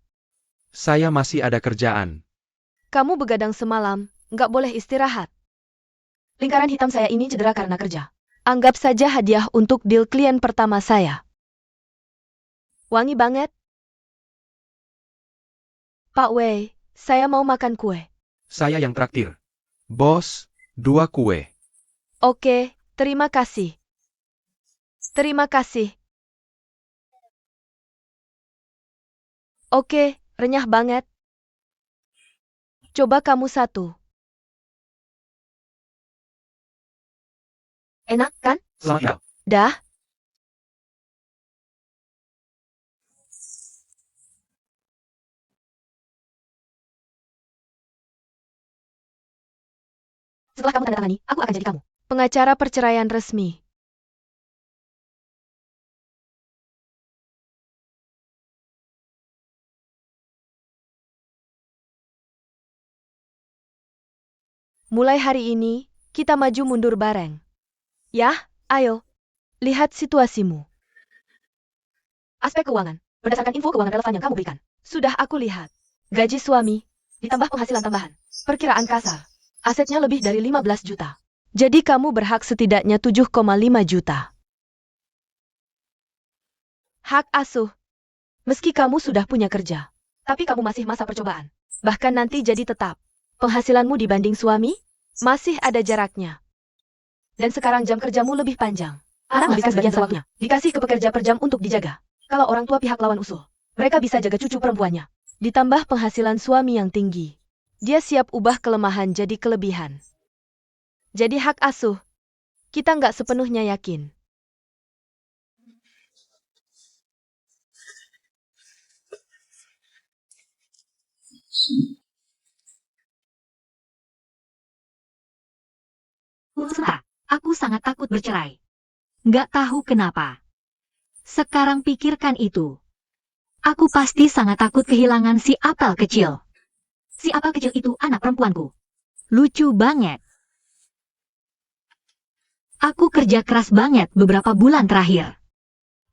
Saya masih ada kerjaan. Kamu begadang semalam, nggak boleh istirahat. Lingkaran hitam saya ini cedera karena kerja. Anggap saja hadiah untuk deal klien pertama saya. Wangi banget. Pak Wei, saya mau makan kue. Saya yang traktir. Bos, 2 kue. Oke, terima kasih. Terima kasih. Oke, renyah banget. Coba kamu satu. Enak kan? Selamat tinggal. Dah. Setelah kamu tanda tangani, aku akan jadi kamu pengacara perceraian resmi. Mulai hari ini, kita maju mundur bareng. Ya, ayo. Lihat situasimu. Aspek keuangan. Berdasarkan info keuangan relevan yang kamu berikan. Sudah aku lihat. Gaji suami, ditambah penghasilan tambahan. Perkiraan kasar. Asetnya lebih dari 15 juta. Jadi kamu berhak setidaknya 7,5 juta. Hak asuh. Meski kamu sudah punya kerja, tapi kamu masih masa percobaan. Bahkan nanti jadi tetap. Penghasilanmu dibanding suami, masih ada jaraknya. Dan sekarang jam kerjamu lebih panjang. Anak menghabiskan sebagian sewaktunya, dikasih ke pekerja per jam untuk dijaga. Kalau orang tua pihak lawan usul, mereka bisa jaga cucu perempuannya. Ditambah penghasilan suami yang tinggi. Dia siap ubah kelemahan jadi kelebihan. Jadi hak asuh, kita nggak sepenuhnya yakin. Sebentar, aku sangat takut bercerai. Nggak tahu kenapa. Sekarang pikirkan itu. Aku pasti sangat takut kehilangan si apel kecil. Si apel kecil itu anak perempuanku. Lucu banget. Aku kerja keras banget beberapa bulan terakhir.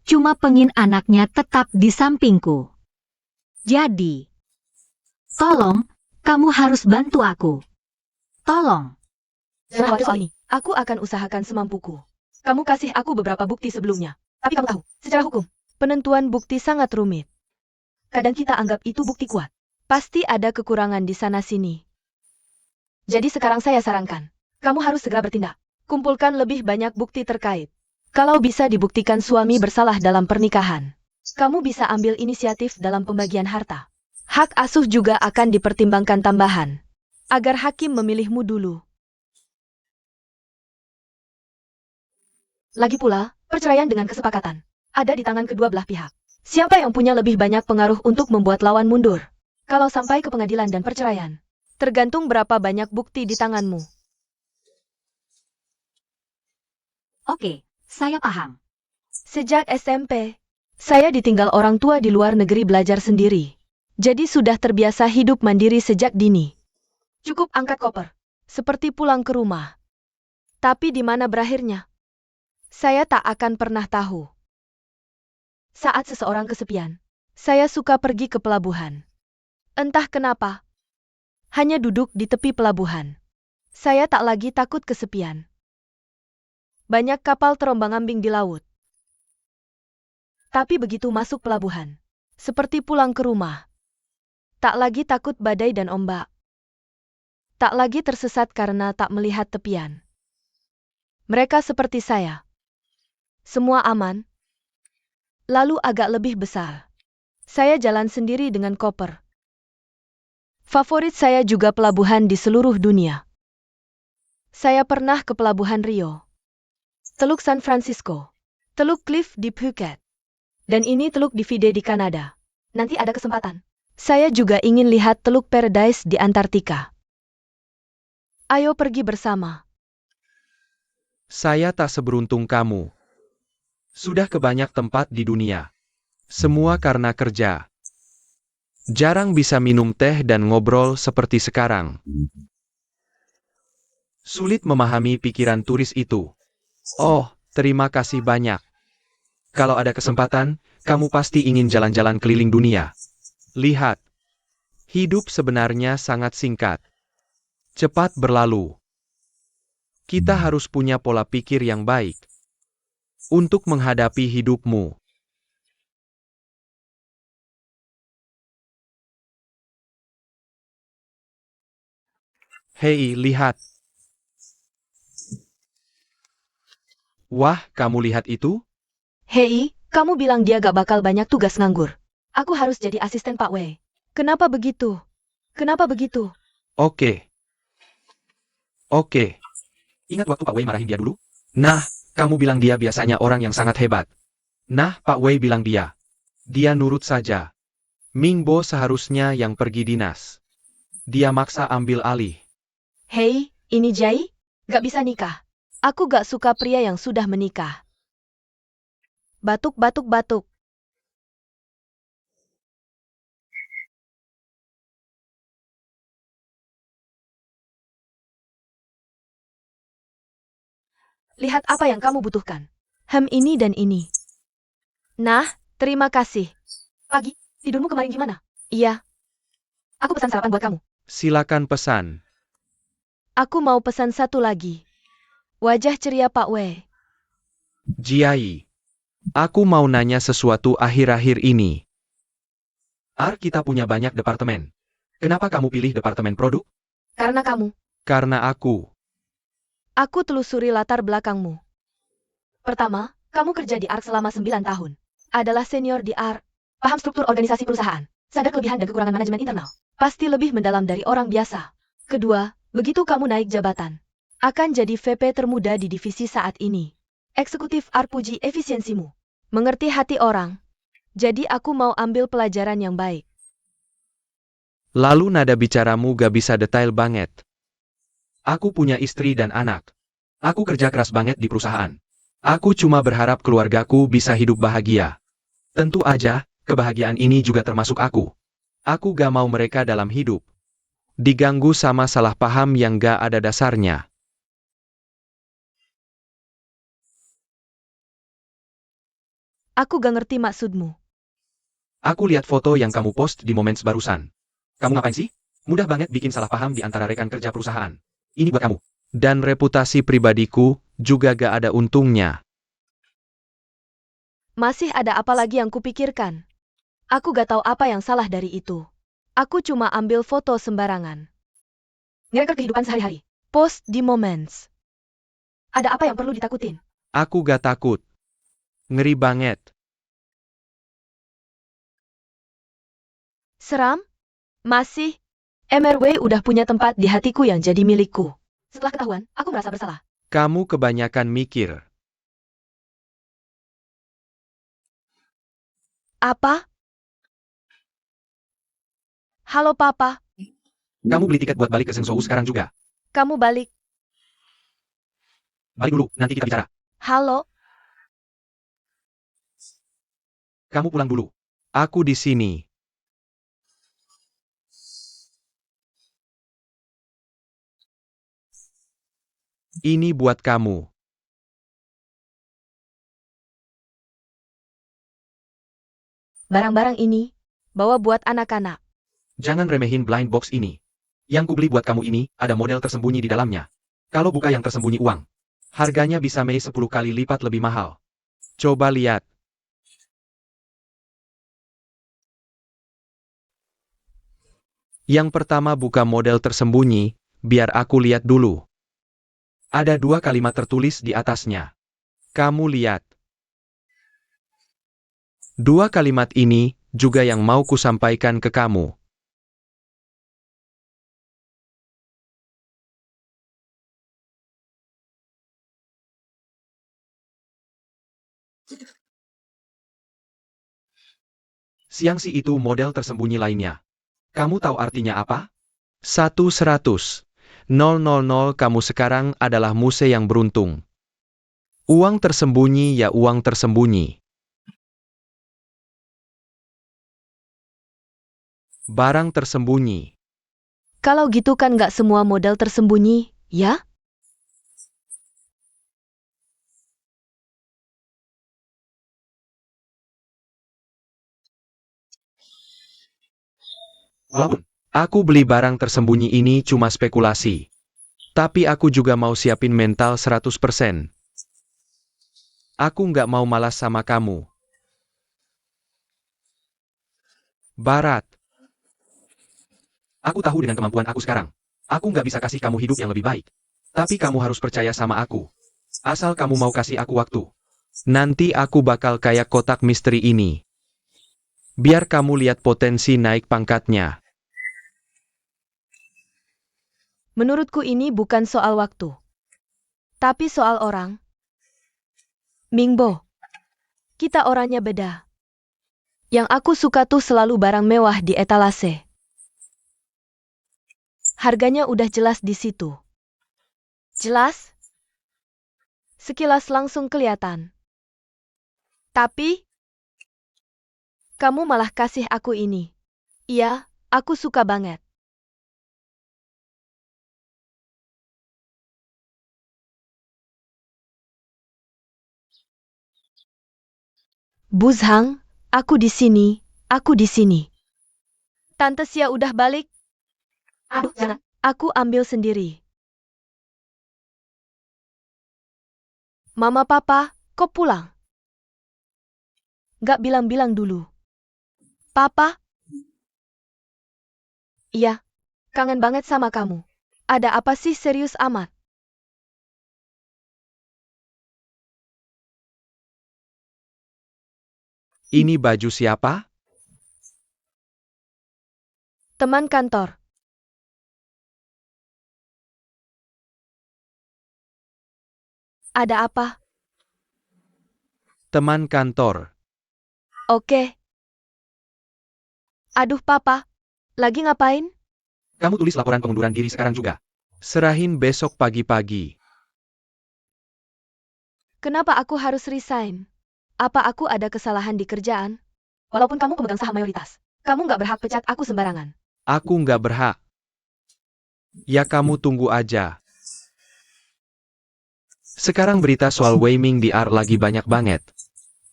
Cuma pengen anaknya tetap di sampingku. Jadi, tolong, kamu harus bantu aku. Tolong. Jangan khawatir soal ini. Aku akan usahakan semampuku. Kamu kasih aku beberapa bukti sebelumnya. Tapi kamu tahu, secara hukum, penentuan bukti sangat rumit. Kadang kita anggap itu bukti kuat. Pasti ada kekurangan di sana-sini. Jadi sekarang saya sarankan, kamu harus segera bertindak. Kumpulkan lebih banyak bukti terkait. Kalau bisa dibuktikan suami bersalah dalam pernikahan, kamu bisa ambil inisiatif dalam pembagian harta. Hak asuh juga akan dipertimbangkan tambahan, agar hakim memilihmu dulu. Lagi pula, perceraian dengan kesepakatan ada di tangan kedua belah pihak. Siapa yang punya lebih banyak pengaruh untuk membuat lawan mundur? Kalau sampai ke pengadilan dan perceraian, tergantung berapa banyak bukti di tanganmu. Oke, saya paham. Sejak SMP, saya ditinggal orang tua di luar negeri belajar sendiri. Jadi sudah terbiasa hidup mandiri sejak dini. Cukup angkat koper, seperti pulang ke rumah. Tapi di mana berakhirnya? Saya tak akan pernah tahu. Saat seseorang kesepian, saya suka pergi ke pelabuhan. Entah kenapa, hanya duduk di tepi pelabuhan. Saya tak lagi takut kesepian. Banyak kapal terombang-ambing di laut. Tapi begitu masuk pelabuhan, seperti pulang ke rumah. Tak lagi takut badai dan ombak. Tak lagi tersesat karena tak melihat tepian. Mereka seperti saya. Semua aman. Lalu agak lebih besar. Saya jalan sendiri dengan koper. Favorit saya juga pelabuhan di seluruh dunia. Saya pernah ke pelabuhan Rio, Teluk San Francisco, Teluk Cliff di Phuket, dan ini Teluk Divide di Kanada. Nanti ada kesempatan. Saya juga ingin lihat Teluk Paradise di Antartika. Ayo pergi bersama. Saya tak seberuntung kamu. Sudah ke banyak tempat di dunia. Semua karena kerja. Jarang bisa minum teh dan ngobrol seperti sekarang. Sulit memahami pikiran turis itu. Oh, terima kasih banyak. Kalau ada kesempatan, kamu pasti ingin jalan-jalan keliling dunia. Lihat. Hidup sebenarnya sangat singkat. Cepat berlalu. Kita harus punya pola pikir yang baik untuk menghadapi hidupmu. Hei, lihat. Wah, kamu lihat itu? Hei, kamu bilang dia gak bakal banyak tugas nganggur. Aku harus jadi asisten Pak Wei. Kenapa begitu? Kenapa begitu? Oke. Ingat waktu Pak Wei marahin dia dulu? Nah, kamu bilang dia biasanya orang yang sangat hebat. Nah, Pak Wei bilang dia. Dia nurut saja. Mingbo seharusnya yang pergi dinas. Dia maksa ambil alih. Hei, ini Jai? Gak bisa nikah. Aku gak suka pria yang sudah menikah. Batuk. Lihat apa yang kamu butuhkan. Ini dan ini. Nah, terima kasih. Pagi, tidurmu kemarin gimana? Iya. Aku pesan sarapan buat kamu. Silakan pesan. Aku mau pesan satu lagi. Wajah ceria Pak Wei. Jiai. Aku mau nanya sesuatu akhir-akhir ini. Kita punya banyak departemen. Kenapa kamu pilih departemen produk? Karena kamu. Karena aku. Aku telusuri latar belakangmu. Pertama, kamu kerja di ARK selama 9 tahun. Adalah senior di ARK. Paham struktur organisasi perusahaan. Sadar kelebihan dan kekurangan manajemen internal. Pasti lebih mendalam dari orang biasa. Kedua, begitu kamu naik jabatan, akan jadi VP termuda di divisi saat ini. Eksekutif ARK puji efisiensimu. Mengerti hati orang. Jadi aku mau ambil pelajaran yang baik. Lalu nada bicaramu gak bisa detail banget. Aku punya istri dan anak. Aku kerja keras banget di perusahaan. Aku cuma berharap keluargaku bisa hidup bahagia. Tentu aja, kebahagiaan ini juga termasuk aku. Aku gak mau mereka dalam hidup diganggu sama salah paham yang gak ada dasarnya. Aku gak ngerti maksudmu. Aku lihat foto yang kamu post di momen barusan. Kamu ngapain sih? Mudah banget bikin salah paham di antara rekan kerja perusahaan. Ini buat kamu. Dan reputasi pribadiku juga gak ada untungnya. Masih ada apa lagi yang kupikirkan? Aku gak tahu apa yang salah dari itu. Aku cuma ambil foto sembarangan. Ngerekord kehidupan sehari-hari. Post di Moments. Ada apa yang perlu ditakutin? Aku gak takut. Ngeri banget. Seram? Masih? MRW udah punya tempat di hatiku yang jadi milikku. Setelah ketahuan, aku merasa bersalah. Kamu kebanyakan mikir. Apa? Halo Papa, Kamu beli tiket buat balik ke Zhengzhou sekarang juga. kamu balik. Balik dulu, nanti kita bicara. Halo? Kamu pulang dulu. Aku di sini. Ini buat kamu. Barang-barang ini, bawa buat anak-anak. Jangan remehin blind box ini. Yang kubeli buat kamu ini, ada model tersembunyi di dalamnya. Kalau buka yang tersembunyi uang, harganya bisa 10 kali lipat lebih mahal. Coba lihat. Yang pertama buka model tersembunyi, biar aku lihat dulu. Ada 2 kalimat tertulis di atasnya. Kamu lihat. 2 kalimat ini juga yang mau kusampaikan ke kamu. Siangsi itu model tersembunyi lainnya. Kamu tahu artinya apa? 100. 000 kamu sekarang adalah muse yang beruntung. Uang tersembunyi ya uang tersembunyi. Barang tersembunyi. Kalau gitu kan nggak semua model tersembunyi, ya? Walaupun aku beli barang tersembunyi ini cuma spekulasi. Tapi aku juga mau siapin mental 100%. Aku nggak mau malas sama kamu. Barat. Aku tahu dengan kemampuan aku sekarang. Aku nggak bisa kasih kamu hidup yang lebih baik. Tapi kamu harus percaya sama aku. Asal kamu mau kasih aku waktu. Nanti aku bakal kayak kotak misteri ini. Biar kamu lihat potensi naik pangkatnya. Menurutku ini bukan soal waktu. Tapi soal orang. Mingbo. Kita orangnya beda. Yang aku suka tuh selalu barang mewah di etalase. Harganya udah jelas di situ. Jelas? Sekilas langsung kelihatan. Tapi, kamu malah kasih aku ini. Iya, aku suka banget. Buzhang, aku di sini, aku di sini. Tante Sia udah balik? Aduh, jangan. Aku ambil sendiri. Mama Papa, kok pulang? Gak bilang-bilang dulu. Papa? Iya, kangen banget sama kamu. Ada apa sih serius amat? Ini baju siapa? Teman kantor. Ada apa? Teman kantor. Oke. Aduh Papa, lagi ngapain? Kamu tulis laporan pengunduran diri sekarang juga. Serahin besok pagi-pagi. Kenapa aku harus resign? Apa aku ada kesalahan di kerjaan? Walaupun kamu pemegang saham mayoritas, kamu nggak berhak pecat aku sembarangan. Aku nggak berhak. Ya kamu tunggu aja. Sekarang berita soal Wei Ming DR lagi banyak banget.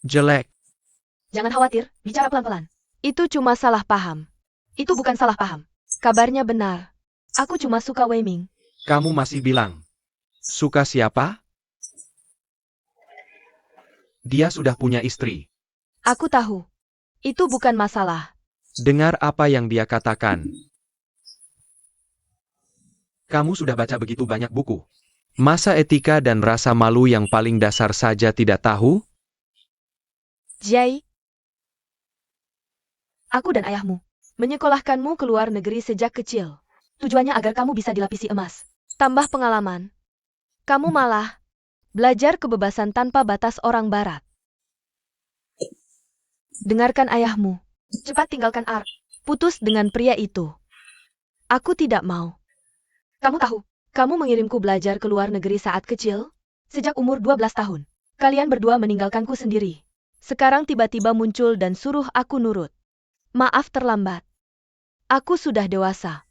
Jelek. Jangan khawatir, bicara pelan-pelan. Itu cuma salah paham. Itu bukan salah paham. Kabarnya benar. Aku cuma suka Wei Ming. Kamu masih bilang. Suka siapa? Dia sudah punya istri. Aku tahu. Itu bukan masalah. Dengar apa yang dia katakan. Kamu sudah baca begitu banyak buku. Masa etika dan rasa malu yang paling dasar saja tidak tahu? Jai, aku dan ayahmu menyekolahkanmu ke luar negeri sejak kecil. Tujuannya agar kamu bisa dilapisi emas. Tambah pengalaman. Kamu malah belajar kebebasan tanpa batas orang barat. Dengarkan ayahmu. Cepat tinggalkan Ark. Putus dengan pria itu. Aku tidak mau. Kamu tahu, kamu mengirimku belajar ke luar negeri saat kecil? Sejak umur 12 tahun. Kalian berdua meninggalkanku sendiri. Sekarang tiba-tiba muncul dan suruh aku nurut. Maaf terlambat. Aku sudah dewasa.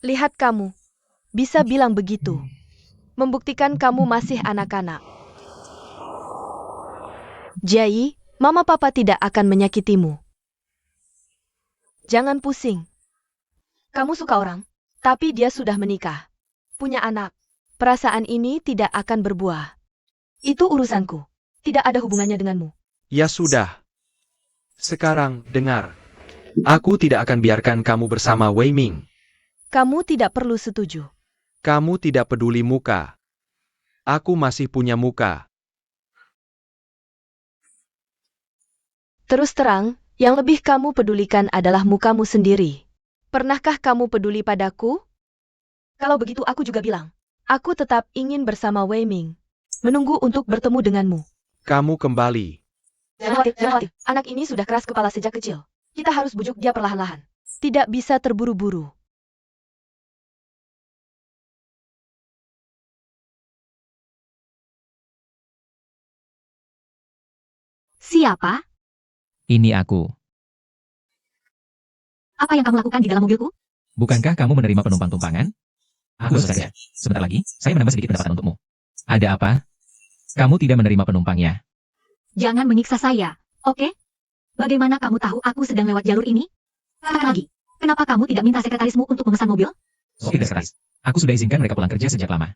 Lihat kamu. Bisa bilang begitu. Membuktikan kamu masih anak-anak. Jai, mama papa tidak akan menyakitimu. Jangan pusing. Kamu suka orang, tapi dia sudah menikah. Punya anak. Perasaan ini tidak akan berbuah. Itu urusanku. Tidak ada hubungannya denganmu. Ya sudah. Sekarang, dengar. Aku tidak akan biarkan kamu bersama Wei Ming. Kamu tidak perlu setuju. Kamu tidak peduli muka. Aku masih punya muka. Terus terang, yang lebih kamu pedulikan adalah mukamu sendiri. Pernahkah kamu peduli padaku? Kalau begitu aku juga bilang. Aku tetap ingin bersama Wei Ming. Menunggu untuk bertemu denganmu. Kamu kembali. Jangan khawatir. Anak ini sudah keras kepala sejak kecil. Kita harus bujuk dia perlahan-lahan. Tidak bisa terburu-buru. Siapa? Ini aku. Apa yang kamu lakukan di dalam mobilku? Bukankah kamu menerima penumpang tumpangan? Aku baru saja. Sebentar lagi, saya menambah sedikit pendapatan untukmu. Ada apa? Kamu tidak menerima penumpangnya. Jangan menyiksa saya, oke? Bagaimana kamu tahu aku sedang lewat jalur ini? Katakan lagi, kenapa kamu tidak minta sekretarismu untuk memesan mobil? Tidak sekretaris. Aku sudah izinkan mereka pulang kerja sejak lama.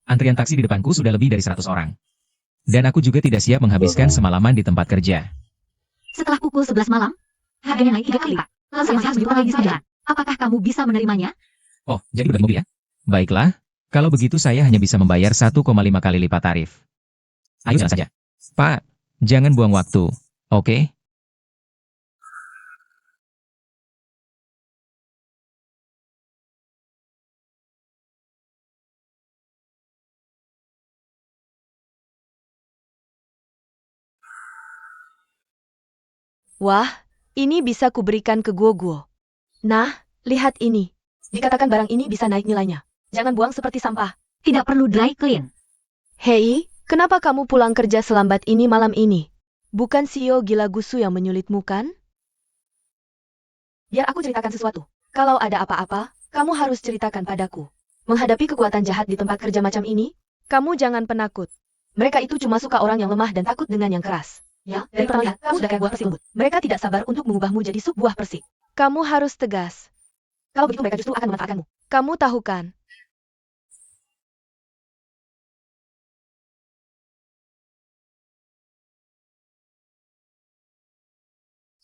Antrian taksi di depanku sudah lebih dari 100 orang. Dan aku juga tidak siap menghabiskan semalaman di tempat kerja. Setelah pukul 11 malam, harganya naik 3 kali lipat. Lalu saya masih harus berjuang lagi di jalan. Apakah kamu bisa menerimanya? Oh, jadi berbagi mobil ya? Baiklah, kalau begitu saya hanya bisa membayar 1,5 kali lipat tarif. Ayo jalan saja. Pak, jangan buang waktu, oke? Wah, ini bisa kuberikan ke Guo. Nah, lihat ini. Dikatakan barang ini bisa naik nilainya. Jangan buang seperti sampah. Tidak perlu dry clean. Hei, kenapa kamu pulang kerja selambat ini malam ini? Bukan CEO gila gusu yang menyulitmu kan? Biar aku ceritakan sesuatu. Kalau ada apa-apa, kamu harus ceritakan padaku. Menghadapi kekuatan jahat di tempat kerja macam ini, kamu jangan penakut. Mereka itu cuma suka orang yang lemah dan takut dengan yang keras. Ya, dari pertama lihat, kamu sudah kayak buah persik lembut. Mereka tidak sabar untuk mengubahmu jadi sup buah persik. Kamu harus tegas. Kalau begitu mereka justru akan memanfaatkanmu. Kamu tahu kan?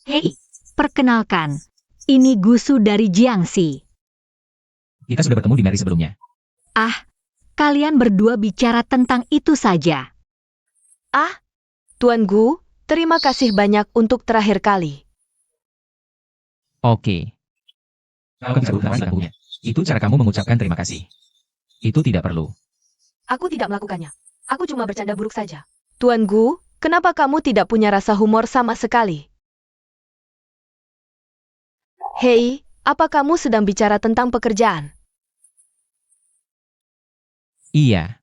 Hei, perkenalkan. Ini Gusu dari Jiangxi. Kita sudah bertemu di Mary sebelumnya. Kalian berdua bicara tentang itu saja. Tuan Gu, terima kasih banyak untuk terakhir kali. Oke. Kau bisa berterima kasih punya. Itu cara kamu mengucapkan terima kasih. Itu tidak perlu. Aku tidak melakukannya. Aku cuma bercanda buruk saja. Tuan Gu, kenapa kamu tidak punya rasa humor sama sekali? Hei, apa kamu sedang bicara tentang pekerjaan? Iya,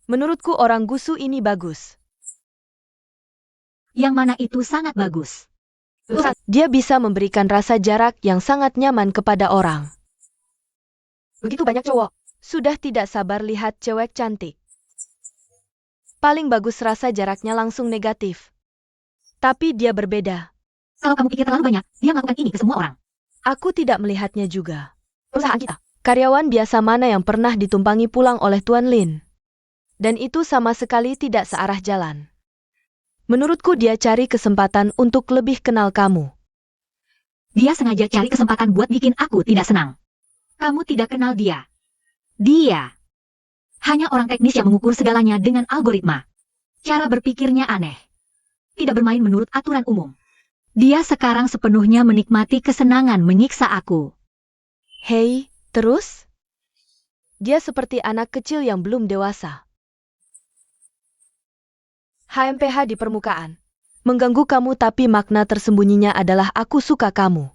Menurutku orang Gusu ini bagus. Yang mana itu sangat bagus. Dia bisa memberikan rasa jarak yang sangat nyaman kepada orang. Begitu banyak cowok. Sudah tidak sabar lihat cewek cantik. Paling bagus rasa jaraknya langsung negatif. Tapi dia berbeda. Kalau kamu pikir terlalu banyak, dia melakukan ini ke semua orang. Aku tidak melihatnya juga. Perusahaan kita. Karyawan biasa mana yang pernah ditumpangi pulang oleh Tuan Lin? Dan itu sama sekali tidak searah jalan. Menurutku dia cari kesempatan untuk lebih kenal kamu. Dia sengaja cari kesempatan buat bikin aku tidak senang. Kamu tidak kenal dia. Dia hanya orang teknis yang mengukur segalanya dengan algoritma. Cara berpikirnya aneh. Tidak bermain menurut aturan umum. Dia sekarang sepenuhnya menikmati kesenangan menyiksa aku. Hei, terus? Dia seperti anak kecil yang belum dewasa. HMPH di permukaan. Mengganggu kamu tapi makna tersembunyinya adalah aku suka kamu.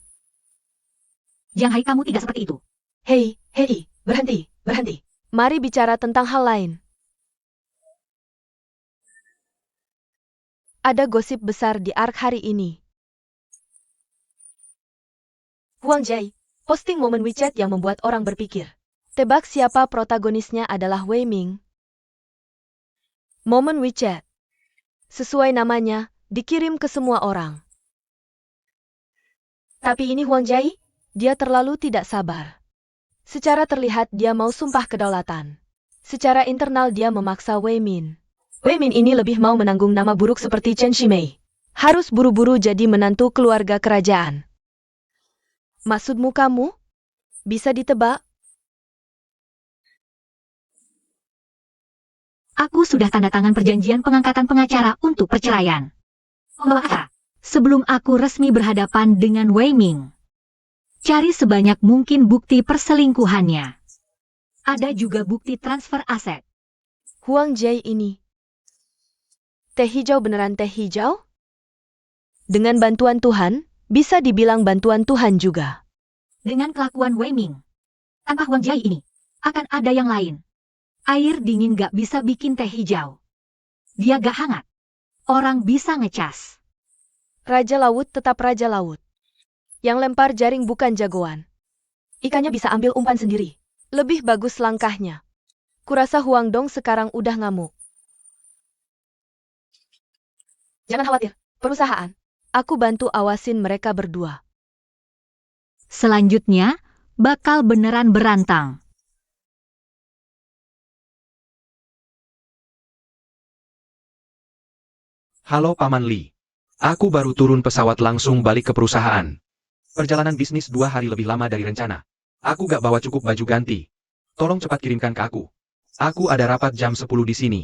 Jiang Hai, kamu tidak seperti itu. Hei, berhenti, berhenti. Mari bicara tentang hal lain. Ada gosip besar di ARK hari ini. Huang Jai, posting momen WeChat yang membuat orang berpikir. Tebak siapa protagonisnya adalah Wei Ming. Momen WeChat. Sesuai namanya, dikirim ke semua orang. Tapi ini Huang Jai, dia terlalu tidak sabar. Secara terlihat dia mau sumpah kedaulatan. Secara internal dia memaksa Wei Min. Wei Min ini lebih mau menanggung nama buruk seperti Chen Shimei. Harus buru-buru jadi menantu keluarga kerajaan. Maksudmu kamu? Bisa ditebak? Aku sudah tanda tangan perjanjian pengangkatan pengacara untuk perceraian. Sebelum aku resmi berhadapan dengan Wei Ming. Cari sebanyak mungkin bukti perselingkuhannya. Ada juga bukti transfer aset. Huang Jai ini. Teh hijau beneran teh hijau? Dengan bantuan Tuhan, bisa dibilang bantuan Tuhan juga. Dengan kelakuan Wei Ming. Tanpa Huang Jai ini, akan ada yang lain. Air dingin gak bisa bikin teh hijau. Dia gak hangat. Orang bisa ngecas. Raja laut tetap raja laut. Yang lempar jaring bukan jagoan. Ikannya bisa ambil umpan sendiri. Lebih bagus langkahnya. Kurasa Huang Dong sekarang udah ngamuk. Jangan khawatir, perusahaan. Aku bantu awasin mereka berdua. Selanjutnya, bakal beneran berantang. Halo Paman Li. Aku baru turun pesawat langsung balik ke perusahaan. Perjalanan bisnis 2 hari lebih lama dari rencana. Aku gak bawa cukup baju ganti. Tolong cepat kirimkan ke aku. Aku ada rapat jam 10 di sini.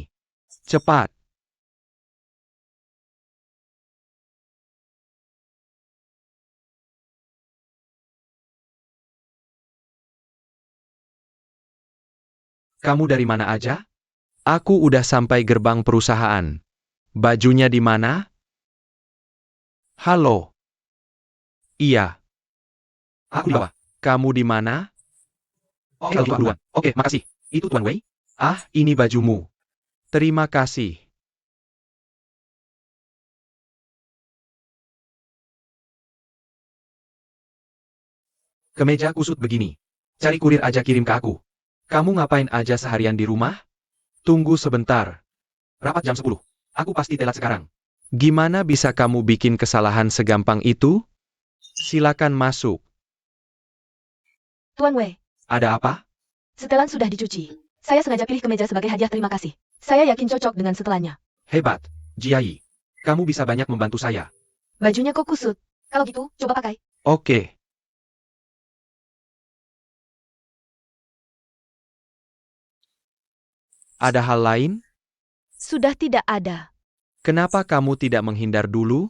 Cepat. Kamu dari mana aja? Aku udah sampai gerbang perusahaan. Bajunya di mana? Halo. Iya. Aku di bawah. Kamu di mana? Oke, kalau gitu duluan. Oke, makasih. Itu Tuan Wei? Ah, ini bajumu. Terima kasih. Kemeja kusut begini. Cari kurir aja kirim ke aku. Kamu ngapain aja seharian di rumah? Tunggu sebentar. Rapat jam 10. Aku pasti telat sekarang. Gimana bisa kamu bikin kesalahan segampang itu? Silakan masuk. Tuan Wei, Ada apa? setelan sudah dicuci. Saya sengaja pilih kemeja sebagai hadiah terima kasih. Saya yakin cocok dengan setelannya. Hebat, Jiai. Kamu bisa banyak membantu saya. Bajunya kok kusut. Kalau gitu, coba pakai. Oke. Ada hal lain? Sudah tidak ada. Kenapa kamu tidak menghindar dulu?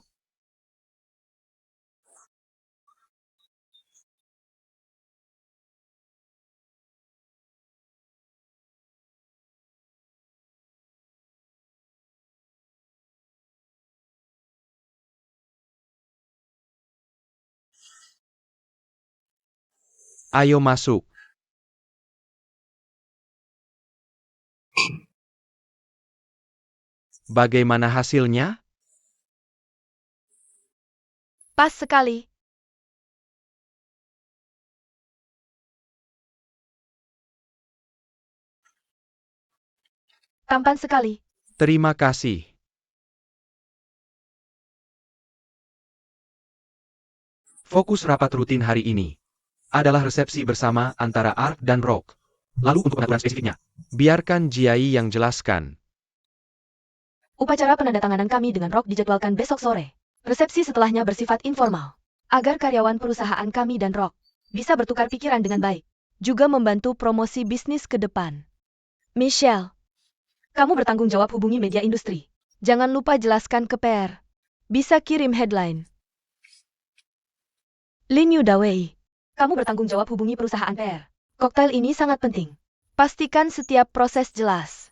Ayo masuk. Bagaimana hasilnya? Pas sekali. Tampan sekali. Terima kasih. Fokus rapat rutin hari ini adalah resepsi bersama antara Ark dan Rock. Lalu untuk pengaturan spesifiknya, biarkan Jiai yang jelaskan. Upacara penandatanganan kami dengan Rock dijadwalkan besok sore. Resepsi setelahnya bersifat informal. Agar karyawan perusahaan kami dan Rock bisa bertukar pikiran dengan baik. Juga membantu promosi bisnis ke depan. Michelle, kamu bertanggung jawab hubungi media industri. Jangan lupa jelaskan ke PR. Bisa kirim headline. Lin Yudawei, kamu bertanggung jawab hubungi perusahaan PR. Koktail ini sangat penting. Pastikan setiap proses jelas.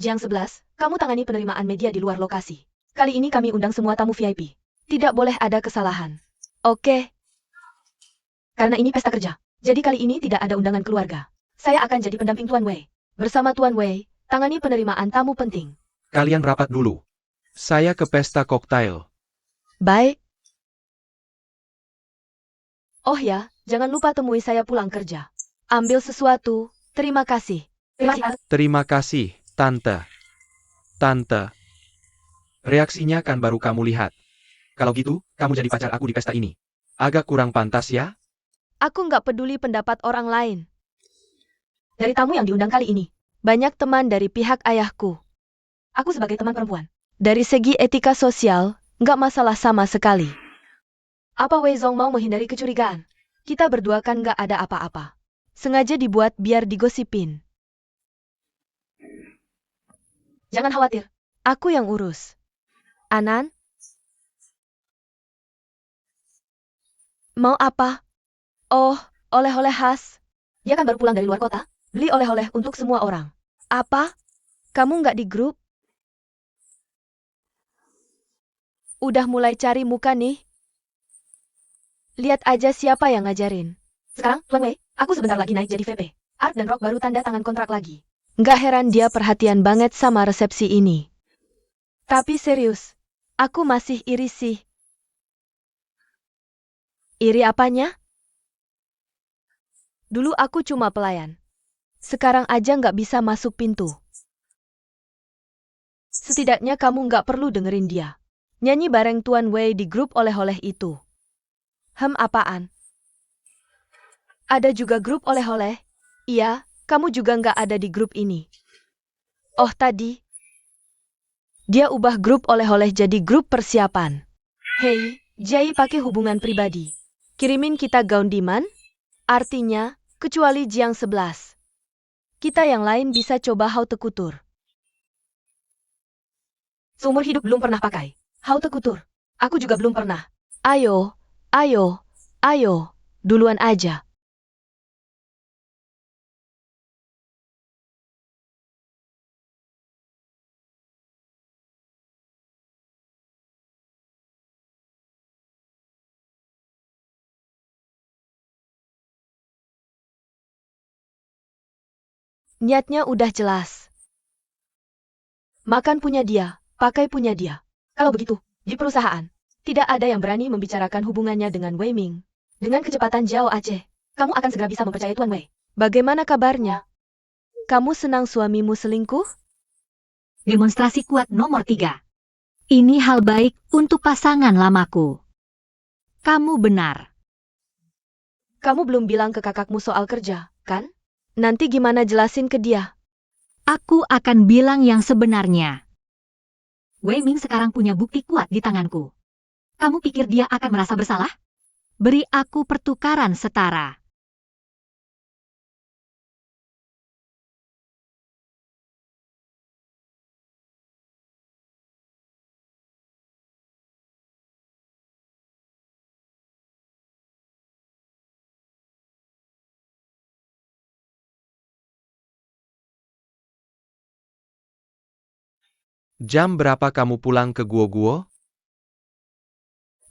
Jiang 11, kamu tangani penerimaan media di luar lokasi. Kali ini kami undang semua tamu VIP. Tidak boleh ada kesalahan. Oke. Karena ini pesta kerja, jadi kali ini tidak ada undangan keluarga. Saya akan jadi pendamping Tuan Wei. Bersama Tuan Wei, tangani penerimaan tamu penting. Kalian rapat dulu. Saya ke pesta koktail. Baik. Oh ya, jangan lupa temui saya pulang kerja. Ambil sesuatu, terima kasih. Terima kasih, Tante. Tante. Reaksinya kan baru kamu lihat. Kalau gitu, kamu jadi pacar aku di pesta ini. Agak kurang pantas ya? Aku nggak peduli pendapat orang lain. Dari tamu yang diundang kali ini, banyak teman dari pihak ayahku. Aku sebagai teman perempuan. Dari segi etika sosial, nggak masalah sama sekali. Apa Wei Zong mau menghindari kecurigaan? Kita berdua kan nggak ada apa-apa. Sengaja dibuat biar digosipin. Jangan khawatir, aku yang urus. Anan? Mau apa? Oh, oleh-oleh khas. Dia kan baru pulang dari luar kota. Beli oleh-oleh untuk semua orang. Apa? Kamu nggak di grup? Udah mulai cari muka nih? Lihat aja siapa yang ngajarin. Sekarang, Tuan Wei, aku sebentar lagi naik jadi VP. Ark dan Rock baru tanda tangan kontrak lagi. Nggak heran dia perhatian banget sama resepsi ini. Tapi serius, aku masih iri sih. Iri apanya? Dulu aku cuma pelayan. Sekarang aja nggak bisa masuk pintu. Setidaknya kamu nggak perlu dengerin dia. Nyanyi bareng Tuan Wei di grup oleh-oleh itu. Apaan? Ada juga grup oleh-oleh? Iya, kamu juga nggak ada di grup ini. Oh tadi, dia ubah grup oleh-oleh jadi grup persiapan. Hei, Jai pakai hubungan pribadi. Kirimin kita gaun diman? Artinya, kecuali Jiang 11. Kita yang lain bisa coba haute couture. Seumur hidup belum pernah pakai haute couture. Aku juga belum pernah. Ayo, duluan aja. Niatnya udah jelas. Makan punya dia, pakai punya dia. Kalau begitu, di perusahaan, tidak ada yang berani membicarakan hubungannya dengan Wei Ming. Dengan kecepatan Jiao Aceh, kamu akan segera bisa mempercayai Tuan Wei. Bagaimana kabarnya? Kamu senang suamimu selingkuh? Demonstrasi kuat nomor 3. Ini hal baik untuk pasangan lamaku. Kamu benar. Kamu belum bilang ke kakakmu soal kerja, kan? Nanti gimana jelasin ke dia? Aku akan bilang yang sebenarnya. Wei Ming sekarang punya bukti kuat di tanganku. Kamu pikir dia akan merasa bersalah? Beri aku pertukaran setara. Jam berapa kamu pulang ke Guo-Guo?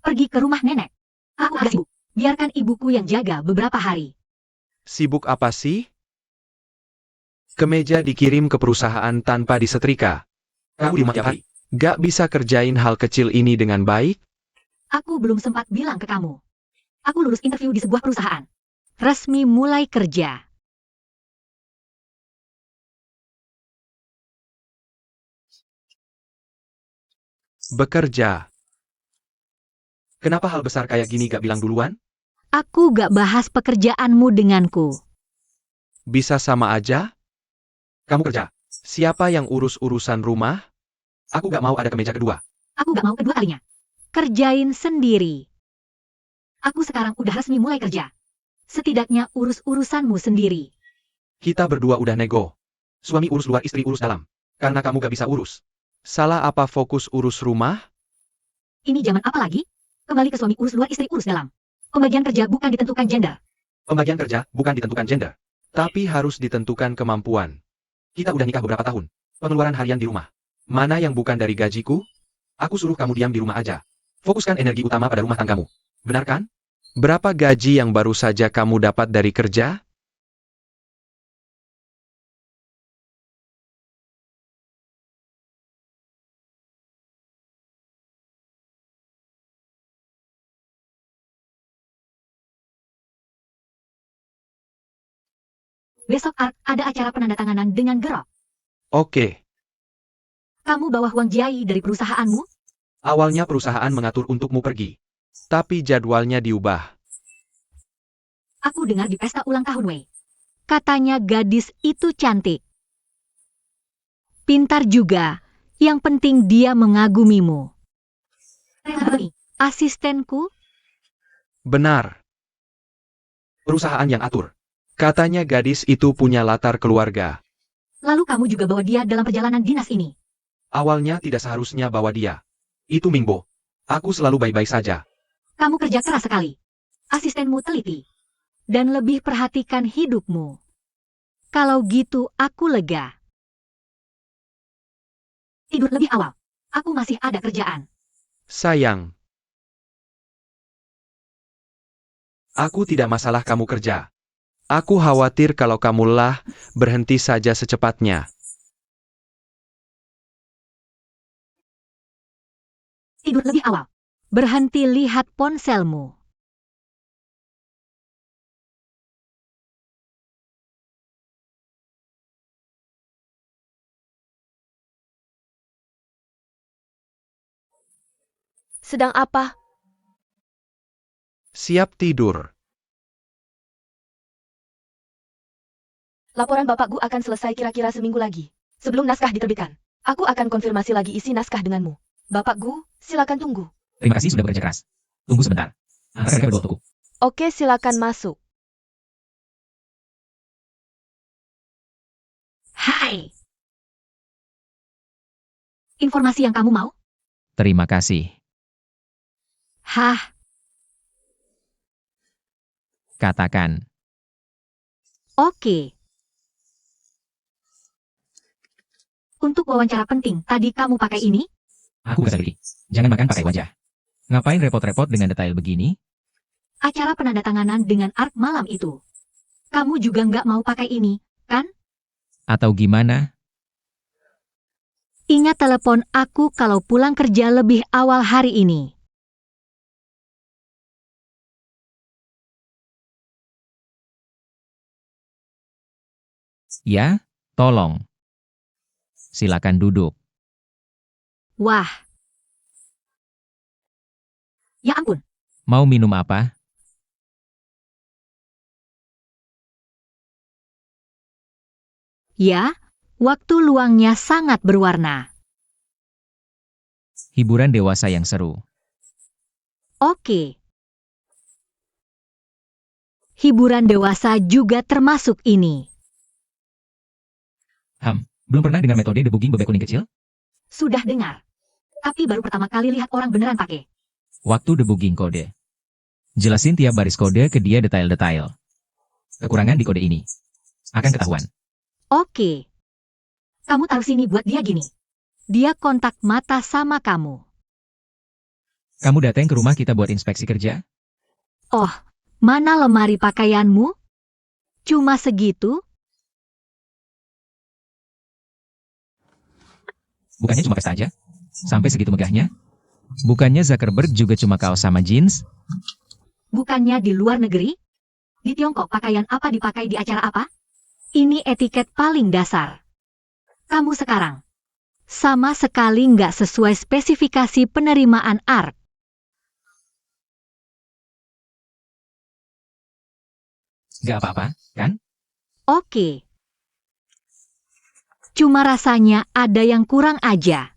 Pergi ke rumah nenek. Aku agak sibuk. Biarkan ibuku yang jaga beberapa hari. Sibuk apa sih? Kemeja dikirim ke perusahaan tanpa disetrika. Kamu di rumah tiap hari. Gak bisa kerjain hal kecil ini dengan baik? Aku belum sempat bilang ke kamu. Aku lulus interview di sebuah perusahaan. Resmi mulai kerja. Bekerja. Kenapa hal besar kayak gini gak bilang duluan? Aku gak bahas pekerjaanmu denganku. Bisa sama aja? Kamu kerja. Siapa yang urus urusan rumah? Aku gak mau ada kemeja kedua. Aku gak mau kedua kalinya. Kerjain sendiri. Aku sekarang udah resmi mulai kerja. Setidaknya urus urusanmu sendiri. Kita berdua udah nego. Suami urus luar, istri urus dalam. Karena kamu gak bisa urus. Salah apa fokus urus rumah? Ini zaman apa lagi? Kembali ke suami urus luar, istri urus dalam. Pembagian kerja bukan ditentukan gender. Pembagian kerja bukan ditentukan gender. Tapi harus ditentukan kemampuan. Kita udah nikah beberapa tahun. Pengeluaran harian di rumah. Mana yang bukan dari gajiku? Aku suruh kamu diam di rumah aja. Fokuskan energi utama pada rumah tanggamu. Benar kan? Berapa gaji yang baru saja kamu dapat dari kerja? Besok Ark ada acara penandatanganan dengan Gerok. Oke. Kamu bawa uang Jiai dari perusahaanmu? Awalnya perusahaan mengatur untukmu pergi. Tapi jadwalnya diubah. Aku dengar di pesta ulang tahun Wei. Katanya gadis itu cantik. Pintar juga. Yang penting dia mengagumimu. Asistenku? Benar. Perusahaan yang atur. Katanya gadis itu punya latar keluarga. Lalu kamu juga bawa dia dalam perjalanan dinas ini. Awalnya tidak seharusnya bawa dia. Itu Mingbo. Aku selalu baik-baik saja. Kamu kerja keras sekali. Asistenmu teliti. Dan lebih perhatikan hidupmu. Kalau gitu aku lega. Tidur lebih awal. Aku masih ada kerjaan. Sayang. Aku tidak masalah kamu kerja. Aku khawatir kalau kamu lelah, berhenti saja secepatnya. Tidur lebih awal. Berhenti lihat ponselmu. Sedang apa? Siap tidur. Laporan Bapak Gu akan selesai kira-kira seminggu lagi. Sebelum naskah diterbitkan, aku akan konfirmasi lagi isi naskah denganmu. Bapak Gu, silakan tunggu. Terima kasih sudah bekerja keras. Tunggu sebentar. Antar mereka berdua untukku. Oke, silakan masuk. Hai. Informasi yang kamu mau? Terima kasih. Hah, Katakan. oke. Untuk wawancara penting, tadi kamu pakai ini? Aku gak sadari. Jangan makan pakai wajah. Ngapain repot-repot dengan detail begini? Acara penandatanganan dengan Ark malam itu. Kamu juga nggak mau pakai ini, kan? Atau gimana? Ingat telepon aku kalau pulang kerja lebih awal hari ini. Ya, tolong. Silakan duduk. Wah. Ya ampun. Mau minum apa? Ya, waktu luangnya sangat berwarna. Hiburan dewasa yang seru. Oke. Hiburan dewasa juga termasuk ini. Belum pernah dengar metode debugging bebek kuning kecil? Sudah dengar. Tapi baru pertama kali lihat orang beneran pakai. Waktu debugging kode. Jelasin tiap baris kode ke dia detail-detail. Kekurangan di kode ini akan ketahuan. Oke. Kamu taruh sini buat dia gini. Dia kontak mata sama kamu. Kamu datang ke rumah kita buat inspeksi kerja? Oh, mana lemari pakaianmu? Cuma segitu? Bukannya cuma pesta aja? Sampai segitu megahnya? Bukannya Zuckerberg juga cuma kaos sama jeans? Bukannya di luar negeri? Di Tiongkok pakaian apa dipakai di acara apa? Ini etiket paling dasar. Kamu sekarang sama sekali nggak sesuai spesifikasi penerimaan ARK. Gak apa-apa, kan? Oke. Cuma rasanya ada yang kurang aja.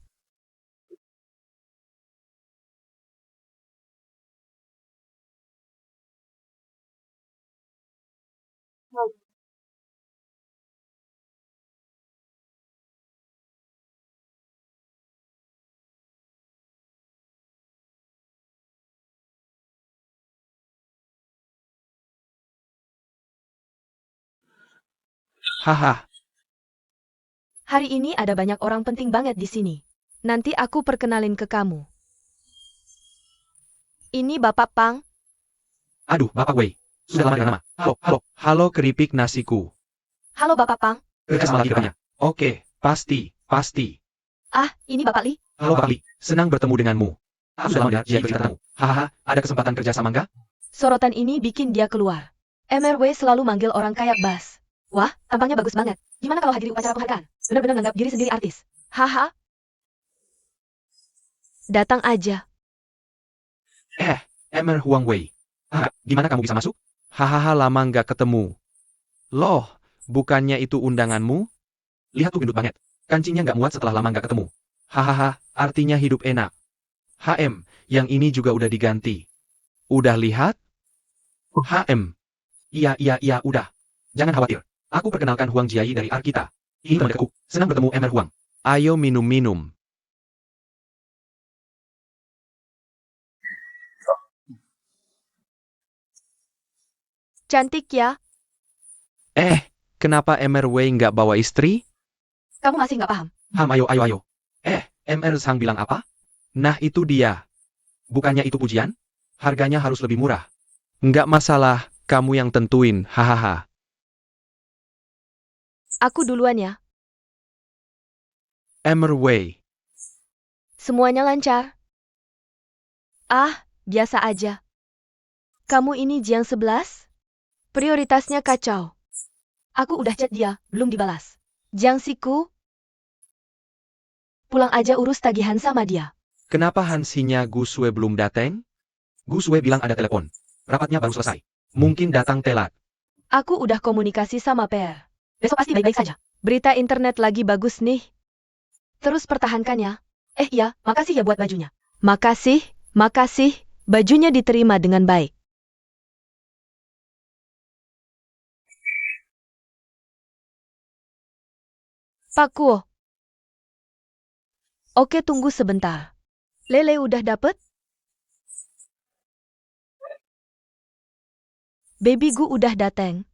Haha, Hari ini ada banyak orang penting banget di sini. Nanti aku perkenalin ke kamu. Ini Bapak Pang. aduh Bapak Wei. Sudah lama dengan nama. Halo keripik nasiku. Halo Bapak Pang. Kerja sama lagi rupanya. Oke, pasti. Ah, ini Bapak Li. Halo Bapak Li, senang bertemu denganmu. Aku sudah lama dia berceritamu. Hahaha, ada kesempatan kerja sama enggak? Sorotan ini bikin dia keluar. MRW selalu manggil orang kayak Bas. Wah, tampangnya bagus banget. Gimana kalau hadiri upacara penghargaan? Benar-benar nganggap diri sendiri artis. Haha. Datang aja. Emer Huang Wei. Gimana kamu bisa masuk? Hahaha, lama nggak ketemu. Loh, bukannya itu undanganmu? Lihat tuh gendut banget. Kancingnya nggak muat setelah lama nggak ketemu. Hahaha, artinya hidup enak. Yang ini juga udah diganti. Udah lihat? Iya, udah. Jangan khawatir. Aku perkenalkan Huang Jiai dari ARK kita. Ini teman dekatku. Senang bertemu Emer Huang. Ayo minum-minum. Cantik ya. Kenapa Emer Wei nggak bawa istri? Kamu masih nggak paham. Ayo. Mr. Sang bilang apa? Nah itu dia. Bukannya itu pujian? Harganya harus lebih murah. Nggak masalah, kamu yang tentuin, hahaha. Aku duluan ya. Emer Wei. Semuanya lancar. Ah, biasa aja. Kamu ini Jiang 11? Prioritasnya kacau. Aku udah chat dia, belum dibalas. Jiang Siku, pulang aja urus tagihan sama dia. Kenapa Hansinya Gu Sue belum datang? Gu Sue bilang ada telepon. Rapatnya baru selesai. Mungkin datang telat. Aku udah komunikasi sama PR. Besok pasti baik-baik saja. Berita internet lagi bagus nih. Terus pertahankan ya. Iya, makasih ya buat bajunya. Makasih. Bajunya diterima dengan baik. Pak Kuo. Oke, tunggu sebentar. Lele udah dapet? Baby Gu udah dateng.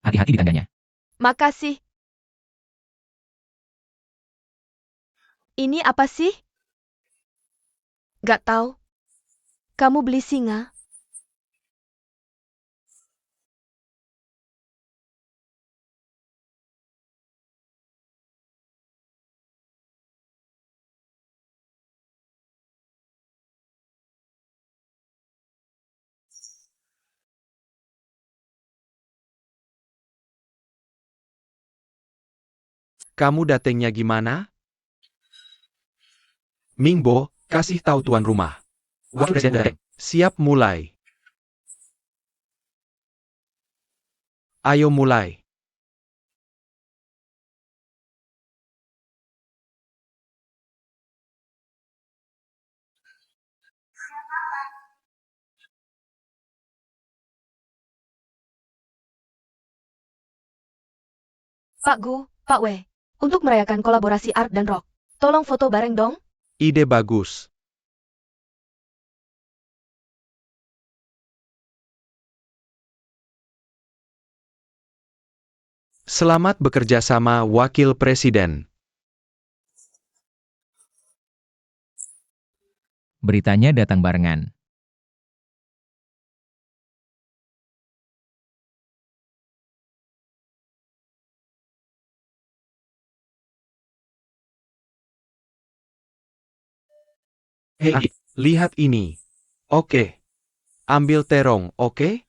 Hati-hati di tangganya. Makasih. Ini apa sih? Gak tahu. Kamu beli singa? Kamu datengnya gimana? Mingbo, kasih tahu tuan rumah. Wakil Presiden dateng. Siap mulai. Ayo mulai. Pak Gu, Pak Wei. Untuk merayakan kolaborasi art dan rock. Tolong foto bareng dong. Ide bagus. Selamat bekerja sama Wakil Presiden. Beritanya datang barengan. Hei, lihat ini. Oke. Ambil terong, oke?